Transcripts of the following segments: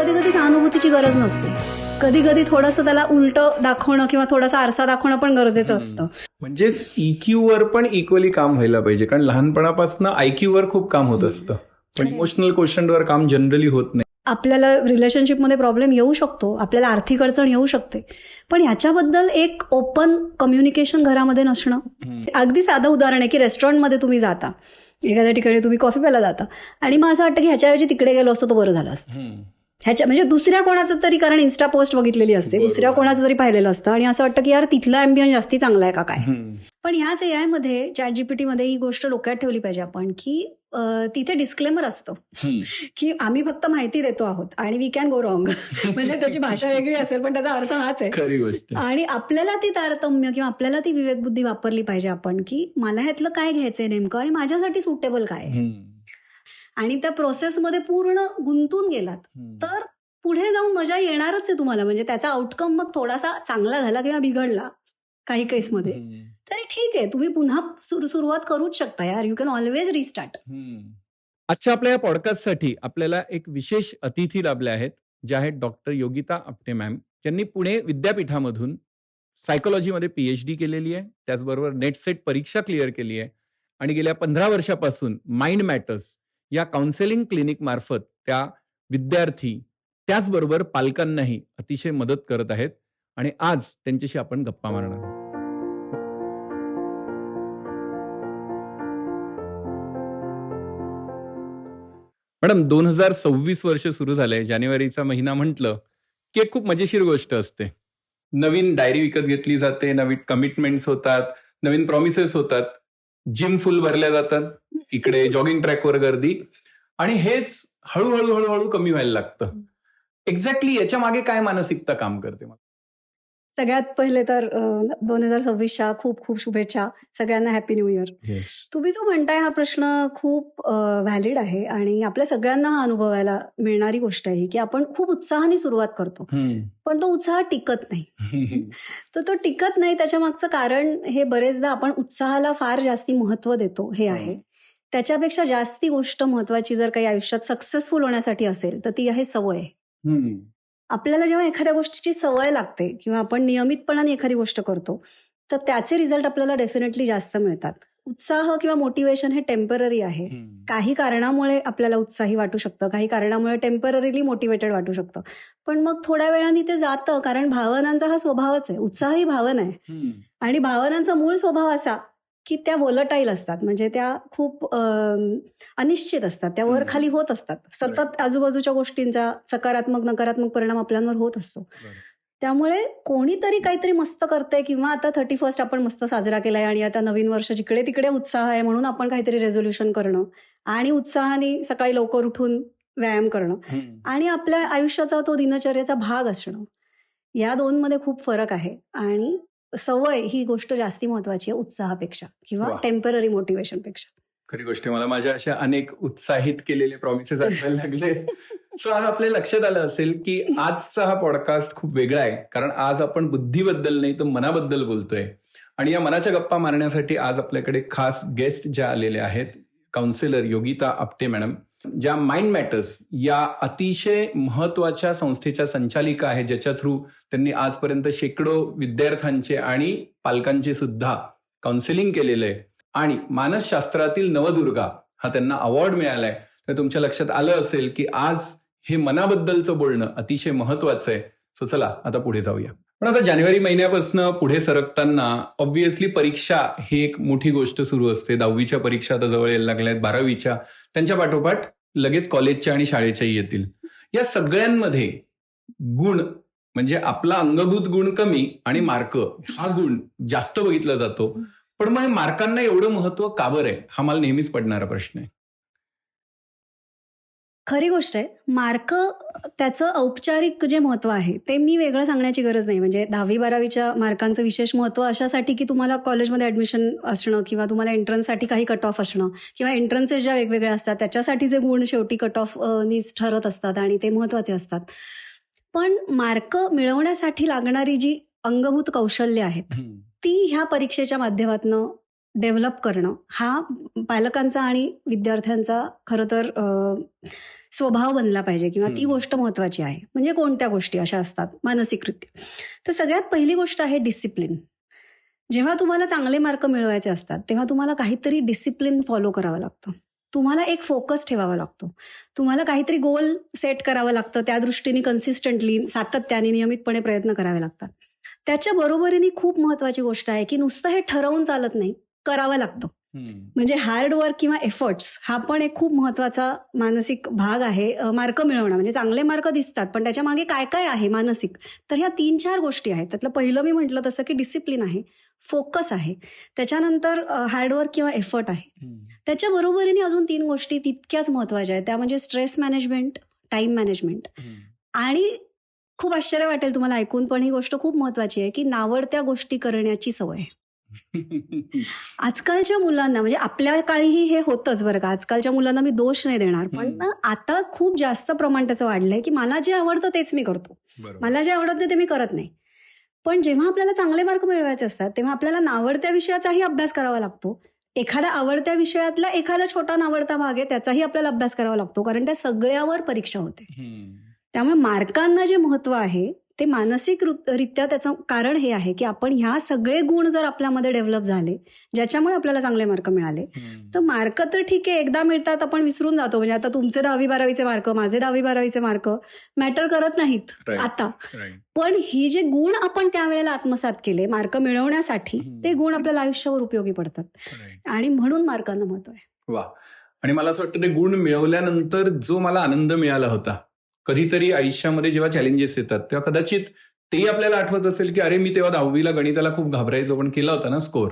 कधी कधी सहानुभूतीची गरज नसते. कधी कधी थोडंसं त्याला उलटं दाखवणं किंवा थोडासा आरसा दाखवणं पण गरजेचं असतं. म्हणजेच EQ वर पण इक्वली काम व्हायला पाहिजे, कारण लहानपणापासून IQ वर खूप काम होत असतं, पण इमोशनल क्वेश्चनवर काम जनरली होत नाही. आपल्याला रिलेशनशिपमध्ये प्रॉब्लेम येऊ शकतो, आपल्याला आर्थिक अडचण येऊ शकते, पण ह्याच्याबद्दल एक ओपन कम्युनिकेशन घरामध्ये नसणं. अगदी साधं उदाहरण आहे की रेस्टॉरंटमध्ये तुम्ही जाता, एखाद्या ठिकाणी तुम्ही कॉफी प्यायला जाता आणि मग असं वाटतं की ह्याच्याऐवजी तिकडे गेलो असतो तो बरं झालं असतं. म्हणजे दुसऱ्या कोणाचं तरी, कारण इन्स्टा पोस्ट बघितलेली असते, दुसऱ्या कोणाचं तरी पाहिलेलं असतं आणि असं वाटतं की यार तिथला अँबियन्स जास्ती चांगला आहे का काय. पण ह्याच AI मध्ये, ChatGPT मध्ये ही गोष्ट डोक्यात ठेवली पाहिजे आपण की तिथे डिस्क्लेमर असतं की आम्ही फक्त माहिती देतो आहोत आणि वी कॅन गो रॉंग. म्हणजे त्याची भाषा वेगळी असेल पण त्याचा अर्थ हाच आहे. आणि आपल्याला ती तारतम्य किंवा आपल्याला ती विवेकबुद्धी वापरली पाहिजे आपण की मला ह्यातलं काय घ्यायचंय नेमकं आणि माझ्यासाठी सुटेबल काय आहे. आणि त्या प्रोसेसमध्ये पूर्ण गुंतून गेलात तर पुढे जाऊन मजा येणारच आहे तुम्हाला. म्हणजे त्याचा आउटकम मग थोडासा चांगला झाला किंवा बिघडला काही केसमध्ये तरी ठीक आहे, तुम्ही पुन्हा सुरुवात करूच शकता यार. You can always restart. आजच्या आपल्या या पॉडकास्टसाठी आपल्याला एक विशेष अतिथी लाभले आहेत, जे आहेत डॉक्टर योगिता आपटे मॅम, ज्यांनी पुणे विद्यापीठामधून सायकोलॉजीमध्ये PhD केलेली आहे, त्याचबरोबर नेटसेट परीक्षा क्लिअर केली आहे आणि गेल्या 15 वर्षापासून माइंड मॅटर्स या काउन्सेलिंग क्लिनिक मार्फत त्या विद्यार्थी त्याचबरोबर पालकांनाही अतिशय मदत करत आहेत आणि आज त्यांच्याशी आपण गप्पा मारणार आहोत. मॅडम, 2026 वर्ष सुरू झालंय. जानेवारीचा महिना म्हटलं की एक खूप मजेशीर गोष्ट असते. नवीन डायरी विकत घेतली जाते, नवीन कमिटमेंट्स होतात, नवीन प्रॉमिसेस होतात, जिम फुल भरल्या जातात, इकडे जॉगिंग ट्रॅकवर गर्दी, आणि हेच हळूहळू हळूहळू कमी व्हायला लागतं. एक्झॅक्टली याच्या मागे काय मानसिकता काम करते? सगळ्यात पहिले तर 2026च्या खूप खूप शुभेच्छा सगळ्यांना. Happy new year. तुम्ही जो म्हणताय हा प्रश्न खूप व्हॅलिड आहे आणि आपल्या सगळ्यांना हा अनुभवायला मिळणारी गोष्ट आहे की आपण खूप उत्साहाने सुरुवात करतो पण तो उत्साह टिकत नाही. तर तो टिकत नाही त्याच्या मागचं कारण हे बरेचदा आपण उत्साहाला फार जास्ती महत्व देतो हे आहे. त्याच्यापेक्षा जास्ती गोष्ट महत्वाची जर काही आयुष्यात सक्सेसफुल होण्यासाठी असेल तर ती आहे सवय. आपल्याला जेव्हा एखाद्या गोष्टीची सवय लागते किंवा आपण नियमितपणाने एखादी गोष्ट करतो तर त्याचे रिझल्ट आपल्याला डेफिनेटली जास्त मिळतात. उत्साह किंवा मोटिवेशन हे टेम्पररी आहे. काही कारणामुळे आपल्याला उत्साही वाटू शकतं, काही कारणामुळे टेम्पररीली मोटिवेटेड वाटू शकतं, पण मग थोड्या वेळाने ते जातं, कारण भावनांचा हा स्वभावच आहे. उत्साह ही भावना आहे आणि भावनांचा मूळ स्वभाव असा की त्या व्होलटाईल असतात, म्हणजे त्या खूप अनिश्चित असतात, त्या वर खाली होत असतात. सतत आजूबाजूच्या गोष्टींचा सकारात्मक नकारात्मक परिणाम आपल्यावर होत असतो. त्यामुळे कोणीतरी काहीतरी मस्त करते किंवा आता 31st आपण मस्त साजरा केलाय आणि आता नवीन वर्ष जिकडे तिकडे उत्साह आहे म्हणून आपण काहीतरी रेझोल्युशन करणं आणि उत्साहाने सकाळी लवकर उठून व्यायाम करणं आणि आपल्या आयुष्याचा तो दिनचर्याचा भाग असणं, या दोनमध्ये खूप फरक आहे. आणि सवय ही गोष्ट जास्ती महत्वाची आहे उत्साहापेक्षा किंवा टेम्पररी मोटिवेशन पेक्षा. खरी गोष्ट, मला माझ्या अशा अनेक उत्साहित केलेले प्रॉमिसेस आठवायला लागले. सो आज आपल्या लक्षात आलं असेल की आजचा हा पॉडकास्ट खूप वेगळा आहे, कारण आज आपण बुद्धीबद्दल नाही तर मनाबद्दल बोलतोय. आणि या मनाच्या गप्पा मारण्यासाठी आज आपल्याकडे खास गेस्ट ज्या आलेले आहेत, काउन्सिलर योगिता आपटे मॅडम, ज्या माइंड मॅटर्स या अतिशय महत्वाच्या संस्थेच्या संचालिका आहेत, ज्याच्या थ्रू त्यांनी आजपर्यंत शेकडो विद्यार्थ्यांचे आणि पालकांचे सुद्धा काउन्सिलिंग केलेलं आहे आणि मानसशास्त्रातील नवदुर्गा हा त्यांना अवॉर्ड मिळालाय. तर तुमच्या लक्षात आलं असेल की आज हे मनाबद्दलचं बोलणं अतिशय महत्वाचं आहे. सो चला आता पुढे जाऊया. पण आता जानेवारी महिन्यापासून पुढे सरकताना ऑब्व्हियसली परीक्षा ही एक मोठी गोष्ट सुरू असते. 10वीच्या परीक्षा आता जवळ यायला लागल्यात, 12वीच्या, त्यांच्या पाठोपाठ लगेच कॉलेजच्या आणि शाळेच्याही येतील. या सगळ्यांमध्ये गुण म्हणजे आपला अंगभूत गुण कमी आणि मार्क हा गुण जास्त बघितला जातो. पण मग मार्कांना एवढं महत्व का बरं आहे, हा मला नेहमीच पडणारा प्रश्न आहे. खरी गोष्ट आहे, मार्क त्याचं औपचारिक जे महत्व आहे ते मी वेगळं सांगण्याची गरज नाही. म्हणजे 10वी-12वीच्या मार्कांचं विशेष महत्व अशासाठी की तुम्हाला कॉलेजमध्ये ऍडमिशन असणं किंवा तुम्हाला एंट्रन्ससाठी काही कट ऑफ असणं किंवा एंट्रन्सेस ज्या वेगवेगळ्या असतात त्याच्यासाठी जे गुण शेवटी कट ऑफ नीच ठरत असतात आणि ते महत्वाचे असतात. पण मार्क मिळवण्यासाठी लागणारी जी अंगभूत कौशल्य आहेत ती ह्या परीक्षेच्या माध्यमातून डेव्हलप करणं हा पालकांचा आणि विद्यार्थ्यांचा खरं तर स्वभाव बनला पाहिजे किंवा ती गोष्ट महत्वाची आहे. म्हणजे कोणत्या गोष्टी अशा असतात मानसिकरित्या, तर सगळ्यात पहिली गोष्ट आहे डिसिप्लिन. जेव्हा तुम्हाला चांगले मार्क मिळवायचे असतात तेव्हा तुम्हाला काहीतरी डिसिप्लिन फॉलो करावं लागतं. तुम्हाला एक फोकस ठेवावा लागतो. तुम्हाला काहीतरी गोल सेट करावं लागतं. त्या दृष्टीने कन्सिस्टंटली सातत्याने नियमितपणे प्रयत्न करावे लागतात. त्याच्या बरोबरीने खूप महत्वाची गोष्ट आहे की नुसतं हे ठरवून चालत नाही, करावं लागतं. म्हणजे हार्डवर्क किंवा एफर्ट्स हा पण एक खूप महत्वाचा मानसिक भाग आहे. मार्क मिळवणं म्हणजे चांगले मार्क दिसतात पण त्याच्या मागे काय काय आहे मानसिक, तर ह्या 3-4 गोष्टी आहेत. त्यातलं पहिलं मी म्हटलं तसं की डिसिप्लिन आहे, फोकस आहे, त्याच्यानंतर हार्डवर्क किंवा एफर्ट आहे. त्याच्या बरोबरीने अजून 3 गोष्टी तितक्याच महत्वाच्या आहेत. त्या म्हणजे स्ट्रेस मॅनेजमेंट, टाइम मॅनेजमेंट आणि खूप आश्चर्य वाटेल तुम्हाला ऐकून पण ही गोष्ट खूप महत्वाची आहे की नावडत्या गोष्टी करण्याची सवय. आजकालच्या मुलांना म्हणजे आपल्या काळीही हे होतंच बरं का, आजकालच्या मुलांना मी दोष नाही देणार, पण आता खूप जास्त प्रमाण त्याचं वाढलंय की मला जे आवडतं तेच मी करतो, मला जे आवडत नाही ते मी करत नाही. पण जेव्हा आपल्याला चांगले मार्क मिळवायचे असतात तेव्हा आपल्याला नावडत्या विषयाचाही अभ्यास करावा लागतो. एखाद्या आवडत्या विषयातला एखादा छोटा नावडता भाग आहे त्याचाही आपल्याला अभ्यास करावा लागतो, कारण त्या सगळ्यावर परीक्षा होते. त्यामुळे मार्कांना जे महत्व आहे ते मानसिक रित्या त्याचं कारण हे आहे की आपण ह्या सगळे गुण जर आपल्यामध्ये डेव्हलप झाले ज्याच्यामुळे आपल्याला चांगले मार्क मिळाले, तर मार्क तर ठीक आहे एकदा मिळतात आपण विसरून जातो. म्हणजे आता तुमचे 10वी-12वीचे मार्क, माझे 10वी-12वीचे मार्क मॅटर करत नाहीत आता, पण ही जे गुण आपण त्यावेळेला आत्मसात केले मार्क मिळवण्यासाठी ते गुण आपल्याला आयुष्यावर उपयोगी पडतात आणि म्हणून मार्कांना महत्व आहे. वा. आणि मला असं वाटतं ते गुण मिळवल्यानंतर जो मला आनंद मिळाला होता, कधीतरी आयुष्यामध्ये जेव्हा चॅलेंजेस येतात तेव्हा कदाचित तेही आपल्याला आठवत असेल की अरे मी तेव्हा 10वीला गणिताला खूप घाबरायचो पण केला होता ना स्कोर.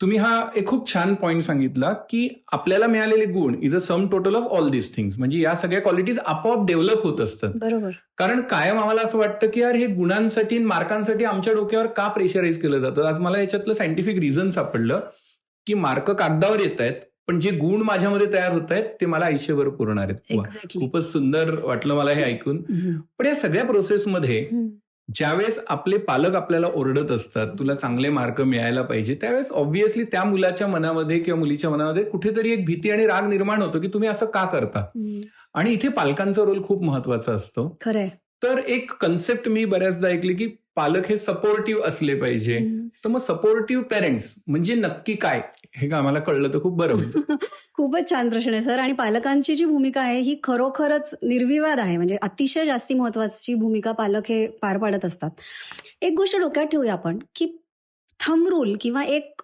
तुम्ही हा एक खूप छान पॉईंट सांगितला की आपल्याला मिळालेले गुण is a sum total of all this things. म्हणजे या सगळ्या क्वालिटीज आपोआप डेव्हलप होत असतात. बरोबर. कारण कायम आम्हाला असं वाटतं की यार हे गुणांसाठी मार्कांसाठी आमच्या डोक्यावर का प्रेशराईज केलं जातं. आज मला याच्यातलं सायंटिफिक रिझन सापडलं की मार्क कागदावर येत आहेत पण जे गुण माझ्यामध्ये तयार होत आहेत ते मला आयुष्यभर पुरणार आहेत. खूपच सुंदर वाटलं मला हे ऐकून. पण या सगळ्या प्रोसेसमध्ये ज्यावेळेस आपले पालक आपल्याला ओरडत असतात तुला चांगले मार्क मिळायला पाहिजे, त्यावेळेस ऑब्व्हियसली त्या मुलाच्या मनामध्ये किंवा मुलीच्या मनामध्ये कुठेतरी एक भीती आणि राग निर्माण होतो की तुम्ही असं का करता. आणि इथे पालकांचा रोल खूप महत्वाचा असतो. खरंय. तर एक कन्सेप्ट मी बऱ्याचदा ऐकली की पालक हे सपोर्टिव्ह असले पाहिजे. तर मग सपोर्टिव्ह पेरेंट्स म्हणजे नक्की काय, हे का आम्हाला कळलं तर खूप बरं होतं. खूपच छान प्रश्न आहे सर. आणि पालकांची जी भूमिका आहे ही खरोखरच निर्विवाद आहे. म्हणजे अतिशय जास्ती महत्वाची भूमिका पालक हे पार पाडत असतात. एक गोष्ट डोक्यात ठेवूया आपण की थंब रूल किंवा एक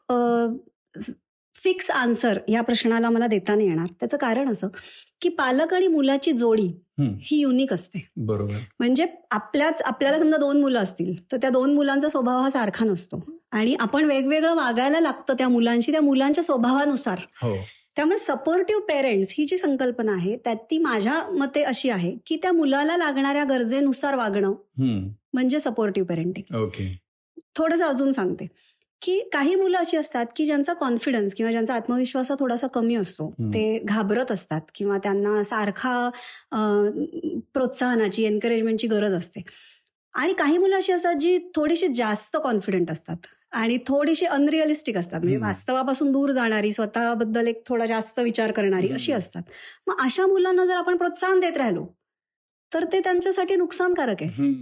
फिक्स आन्सर या प्रश्नाला मला देता नाही येणार. त्याचं कारण असं की पालक आणि मुलाची जोडी ही युनिक असते. बरोबर. म्हणजे आपल्याला समजा 2 मुलं असतील तर त्या 2 मुलांचा स्वभाव हा सारखा नसतो आणि आपण वेगवेगळं वागायला लागतं त्या मुलांशी त्या मुलांच्या स्वभावानुसार. त्यामुळे सपोर्टिव्ह पेरेंट्स ही जी संकल्पना आहे त्यात ती माझ्या मते अशी आहे की त्या मुलाला लागणाऱ्या गरजेनुसार वागणं म्हणजे सपोर्टिव्ह पेरेंटिंग. ओके. थोडंसं अजून सांगते की काही मुलं अशी असतात की ज्यांचा कॉन्फिडन्स किंवा ज्यांचा आत्मविश्वास हा थोडासा कमी असतो. ते घाबरत असतात किंवा त्यांना सारखा प्रोत्साहनाची एन्करेजमेंटची गरज असते. आणि काही मुलं अशी असतात जी थोडीशी जास्त कॉन्फिडंट असतात आणि थोडीशी अनरिअलिस्टिक असतात. म्हणजे वास्तवापासून दूर जाणारी, स्वतःबद्दल एक थोडा जास्त विचार करणारी अशी असतात. मग अशा मुलांना जर आपण प्रोत्साहन देत राहिलो तर ते त्यांच्यासाठी नुकसानकारक आहे.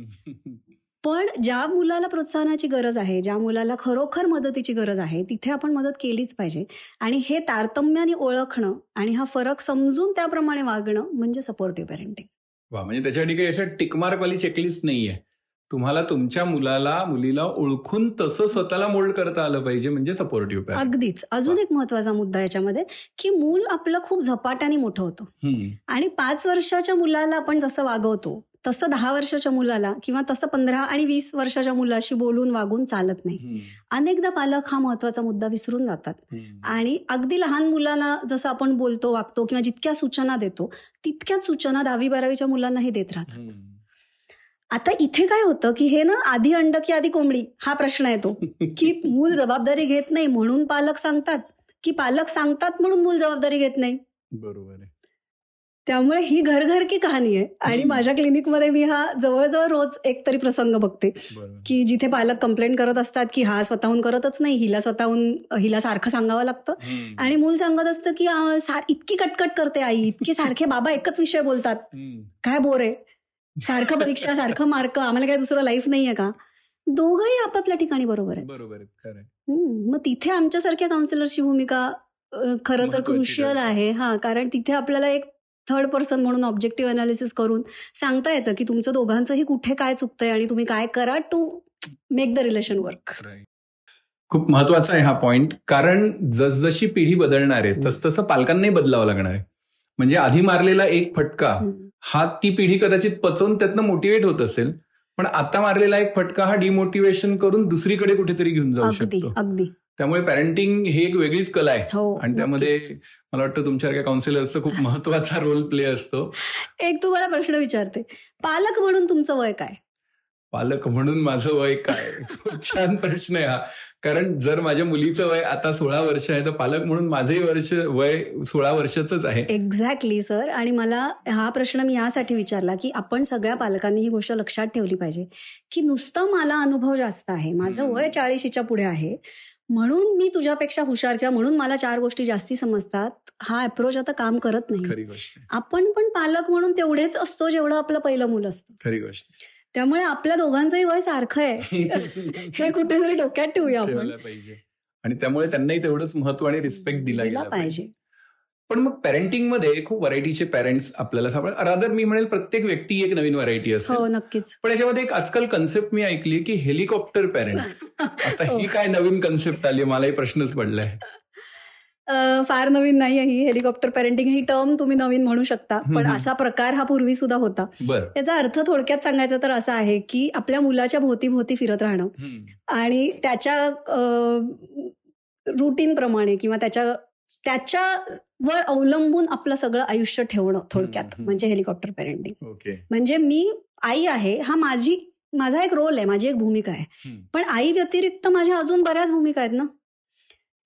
पण ज्या मुलाला प्रोत्साहनाची गरज आहे, ज्या मुलाला खरोखर मदतीची गरज आहे तिथे आपण मदत केलीच पाहिजे. आणि हे तारतम्याने ओळखणं आणि हा फरक समजून त्याप्रमाणे वागणं म्हणजे सपोर्टिव्ह पेरेंटिंग. वा. म्हणजे त्याच्यासाठी काही अशा टिकमार्कवाली चेकलिस्ट नाहीये. तुम्हाला तुमच्या मुलीला ओळखून तसं स्वतःला मोल्ड करता आलं पाहिजे म्हणजे सपोर्टिव्ह पेरेंटिंग. अगदीच. अजून एक महत्वाचा मुद्दा याच्यामध्ये की मूल आपलं खूप झपाट्याने मोठं होतं आणि 5 वर्षाच्या मुलाला आपण जसं वागवतो तसं 10 वर्षाच्या मुलाला किंवा तसं 15 आणि 20 वर्षाच्या मुलाशी बोलून वागून चालत नाही. अनेकदा पालक हा महत्वाचा मुद्दा विसरून जातात आणि अगदी लहान मुलाला जसं आपण बोलतो वागतो किंवा जितक्या सूचना देतो तितक्याच सूचना 10वी-12वीच्या मुलांनाही देत राहतात. आता इथे काय होतं की हे ना आधी अंड की आधी कोंबडी हा प्रश्न येतो की मूल जबाबदारी घेत नाही म्हणून पालक सांगतात की पालक सांगतात म्हणून मूल जबाबदारी घेत नाही. बरोबर आहे. त्यामुळे ही घर घर की कहाणी आहे. आणि माझ्या क्लिनिकमध्ये मी हा जवळजवळ रोज एक तरी प्रसंग बघते की जिथे पालक कंप्लेंट करत असतात की हा स्वतःहून करतच नाही, हिला सारखं सांगावं लागतं. आणि मूल सांगत असतं की इतकी कटकट करते आई, इतकी सारखे बाबा एकच विषय बोलतात, काय बोर आहे, सारखं परीक्षा, सारखं मार्क, आम्हाला काय दुसरं लाईफ नाहीये का? दोघंही आपापल्या ठिकाणी बरोबर आहे. बरोबर आहे. मग तिथे आमच्यासारख्या काउन्सिलरची भूमिका खरं तर क्रुशियल आहे. कारण तिथे आपल्याला एक थर्ड पर्सन म्हणून ऑब्जेक्टिव्ह अनालिसिस करून सांगता येतं की तुमचं दोघांचंही कुठे काय चुकतंय आणि तुम्ही काय करा to make the relation work. खूप महत्वाचा आहे हा पॉइंट, कारण जसजशी पिढी बदलणार आहे तसतसं पालकांनाही बदलावं लागणार आहे. म्हणजे आधी मारलेला एक फटका हा ती पिढी कदाचित पचवून त्यातनं मोटिवेट होत असेल, पण आता मारलेला एक फटका हा डिमोटिवेशन करून दुसरीकडे कुठेतरी घेऊन जाऊ शकतो. अगदी. त्यामुळे पॅरेंटिंग ही एक वेगळीच कला आहे. आणि त्यामध्ये मला वाटतं तुमच्यासारख्या काउन्सिलर्सचा खूप महत्वाचा रोल प्ले असतो. एक तुम्हाला प्रश्न विचारते, पालक म्हणून तुमचं वय काय? पालक म्हणून माझं वय काय? खूप छान प्रश्न आहे हा. कारण जर माझ्या मुलीचं वय आता 16 वर्ष आहे तर पालक म्हणून माझंही वय 16 वर्षाचंच आहे. Exactly sir. आणि मला हा प्रश्न मी यासाठी विचारला की आपण सगळ्या पालकांनी ही गोष्ट लक्षात ठेवली पाहिजे की नुसतं मला अनुभव जास्त आहे, माझं वय 40च्या पुढे आहे म्हणून मी तुझ्यापेक्षा हुशार किंवा म्हणून मला 4 गोष्टी जास्ती समजतात, हा अप्रोच आता काम करत नाही. खरी गोष्ट. आपण पण पालक म्हणून तेवढेच असतो जेवढं आपलं पहिलं मूल असतं. खरी गोष्ट. त्यामुळे आपल्या दोघांचंही वय सारखं आहे हे कुठेतरी डोक्यात ठेवूया आपण. आणि त्यामुळे त्यांनाही तेवढंच महत्व आणि रिस्पेक्ट दिला गेला पाहिजे. पण मग पॅरेंटिंगमध्ये खूप व्हरायटीचे पॅरेंट्स आपल्याला सापडतात. रादर मी म्हणेल प्रत्येक व्यक्ती एक नवीन व्हरायटी असेल. हो, नक्कीच. पण याच्यामध्ये एक आजकाल कन्सेप्ट मी ऐकली की हेलिकॉप्टर पॅरेंट. आता ही काय नवीन कन्सेप्ट आली, मलाही प्रश्नच पडलाय. फार नवीन नाही ही हेलिकॉप्टर पॅरेंटिंग, ही टर्म तुम्ही नवीन म्हणू शकता, पण असा प्रकार हा पूर्वी सुद्धा होता. याचा अर्थ थोडक्यात सांगायचा तर असा आहे की आपल्या मुलाच्या भोवती फिरत राहणं आणि त्याच्या रुटीन प्रमाणे किंवा त्याच्यावर अवलंबून आपलं सगळं आयुष्य ठेवणं, थोडक्यात म्हणजे हेलिकॉप्टर पॅरेंटिंग. म्हणजे मी आई आहे, हा माझा एक रोल आहे, माझी एक भूमिका आहे, पण आई व्यतिरिक्त माझ्या अजून बऱ्याच भूमिका आहेत ना.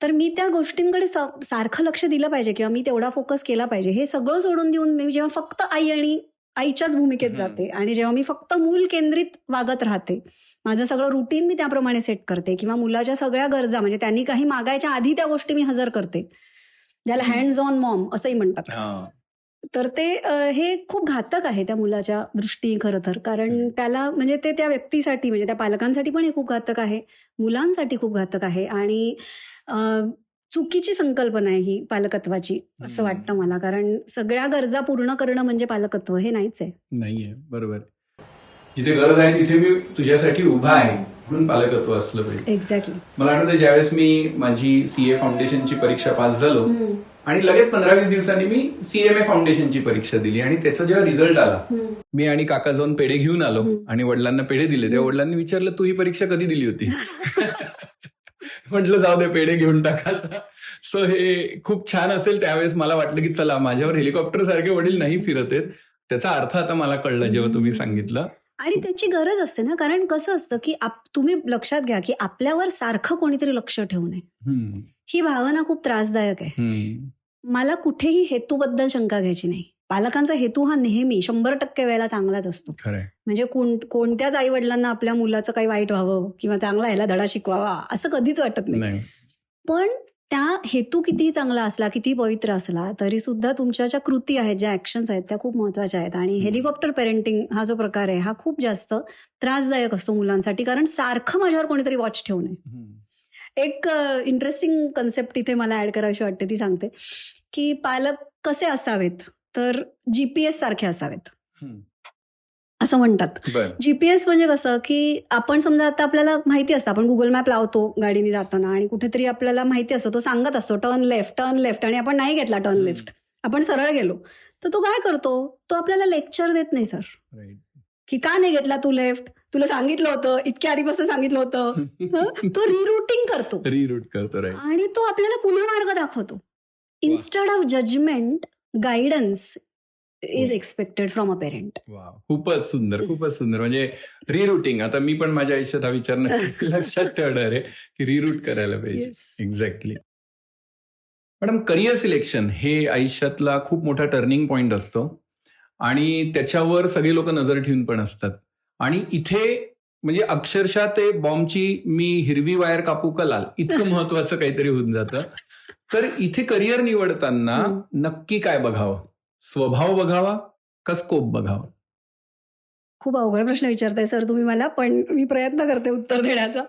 तर मी त्या गोष्टींकडे सारखं लक्ष दिलं पाहिजे किंवा मी तेवढा फोकस केला पाहिजे. हे सगळं सोडून देऊन मी जेव्हा फक्त आई आणि आईच्याच भूमिकेत जाते आणि जेव्हा मी फक्त मूल केंद्रित वागत राहते, माझं सगळं रुटीन मी त्याप्रमाणे सेट करते किंवा मुलाच्या सगळ्या गरजा म्हणजे त्यांनी काही मागायच्या आधी त्या गोष्टी मी हजर करते, ज्याला हँड्स ऑन मॉम असंही म्हणतात. तर ते हे खूप घातक आहे त्या मुलाच्या दृष्टी खरं तर. कारण त्याला म्हणजे ते त्या व्यक्तीसाठी म्हणजे त्या पालकांसाठी पण हे खूप घातक आहे, मुलांसाठी खूप घातक आहे आणि चुकीची संकल्पना आहे ही पालकत्वाची असं वाटतं मला. कारण सगळ्या गरजा पूर्ण करणं म्हणजे पालकत्व हे नाहीच आहे. नाहीये. बरोबर. जिथे गरज आहे तिथे मी तुझ्यासाठी उभा आहे म्हणून पालकत्व असलं पाहिजे. एक्झॅक्टली. मला आठवतं ज्यावेळेस मी माझी CA फाउंडेशनची परीक्षा पास झालो आणि लगेच 15-20 दिवसांनी मी CMA फाउंडेशनची परीक्षा दिली आणि त्याचा जेव्हा रिझल्ट आला, मी आणि काका जाऊन पेढे घेऊन आलो आणि वडिलांना पेढे दिले. तेव्हा वडिलांनी विचारलं, तू ही परीक्षा कधी दिली होती? म्हटलं जाऊ दे, पेढे घेऊन टाका. सो हे खूप छान असेल. त्यावेळेस मला वाटलं की चला, माझ्यावर हेलिकॉप्टर सारखे वडील नाही फिरत आहेत. त्याचा अर्थ आता मला कळला जेव्हा तुम्ही सांगितलं. आणि त्याची गरज असते ना, कारण कसं असतं की तुम्ही लक्षात घ्या की आपल्यावर सारखं कोणीतरी लक्ष ठेवू नये, ही भावना खूप त्रासदायक आहे. मला कुठेही हेतूबद्दल शंका घ्यायची नाही. पालकांचा हेतू हा नेहमी 100% वेळेला चांगलाच असतो. म्हणजे कोणत्याच आई वडिलांना आपल्या मुलाचं काही वाईट व्हावं किंवा चांगला ह्याला धडा शिकवावा असं कधीच वाटत नाही. पण त्या हेतू कितीही चांगला असला, किती पवित्र असला, तरी सुद्धा तुमच्या ज्या कृती आहेत, ज्या ऍक्शन्स आहेत त्या खूप महत्वाच्या आहेत. आणि हेलिकॉप्टर पेरेंटिंग हा जो प्रकार आहे हा खूप जास्त त्रासदायक असतो मुलांसाठी, कारण सारखं माझ्यावर कोणीतरी वॉच ठेवू नये. एक इंटरेस्टिंग कन्सेप्ट इथे मला ऍड करायची वाटते, ती सांगते की पालक कसे असावेत, तर GPS सारखे असावेत असं म्हणतात. GPS म्हणजे कसं की आपण समजा आता आपल्याला माहिती असतं, आपण गुगल मॅप लावतो गाडीने जाताना आणि कुठेतरी आपल्याला माहिती असतो, तो सांगत असतो टर्न लेफ्ट आणि आपण नाही घेतला टर्न लेफ्ट, आपण सरळ गेलो, तर तो काय करतो, तो आपल्याला लेक्चर देत नाही सर की का नाही घेतला तू लेफ्ट, तुला सांगितलं होतं, इतक्या आधीपासून सांगितलं होतं. तो रिरूटिंग करतो आणि तो आपल्याला पुन्हा मार्ग दाखवतो. Instead of judgement, guidance is expected from a parent. खूपच सुंदर, खूपच सुंदर. म्हणजे रिरूटिंग. आता मी पण माझ्या आयुष्यात हा विचार लक्षात ठेवणार आहे की रिरूट करायला पाहिजे. एक्झॅक्टली. मॅडम, करिअर सिलेक्शन हे आयुष्यातला खूप मोठा टर्निंग पॉइंट असतो आणि त्याच्यावर सगळे लोक नजर ठेवून पण असतात. आणि इथे म्हणजे अक्षरशः ते बॉम्बची मी हिरवी वायर कापू का लाल इतकं महत्वाचं काहीतरी होऊन जातं. तर इथे करिअर निवडताना नक्की काय बघावं? स्वभाव बघावा का स्कोप बघावा? खूप अवघड प्रश्न विचारताय सर तुम्ही मला, पण मी प्रयत्न करते उत्तर देण्याचा.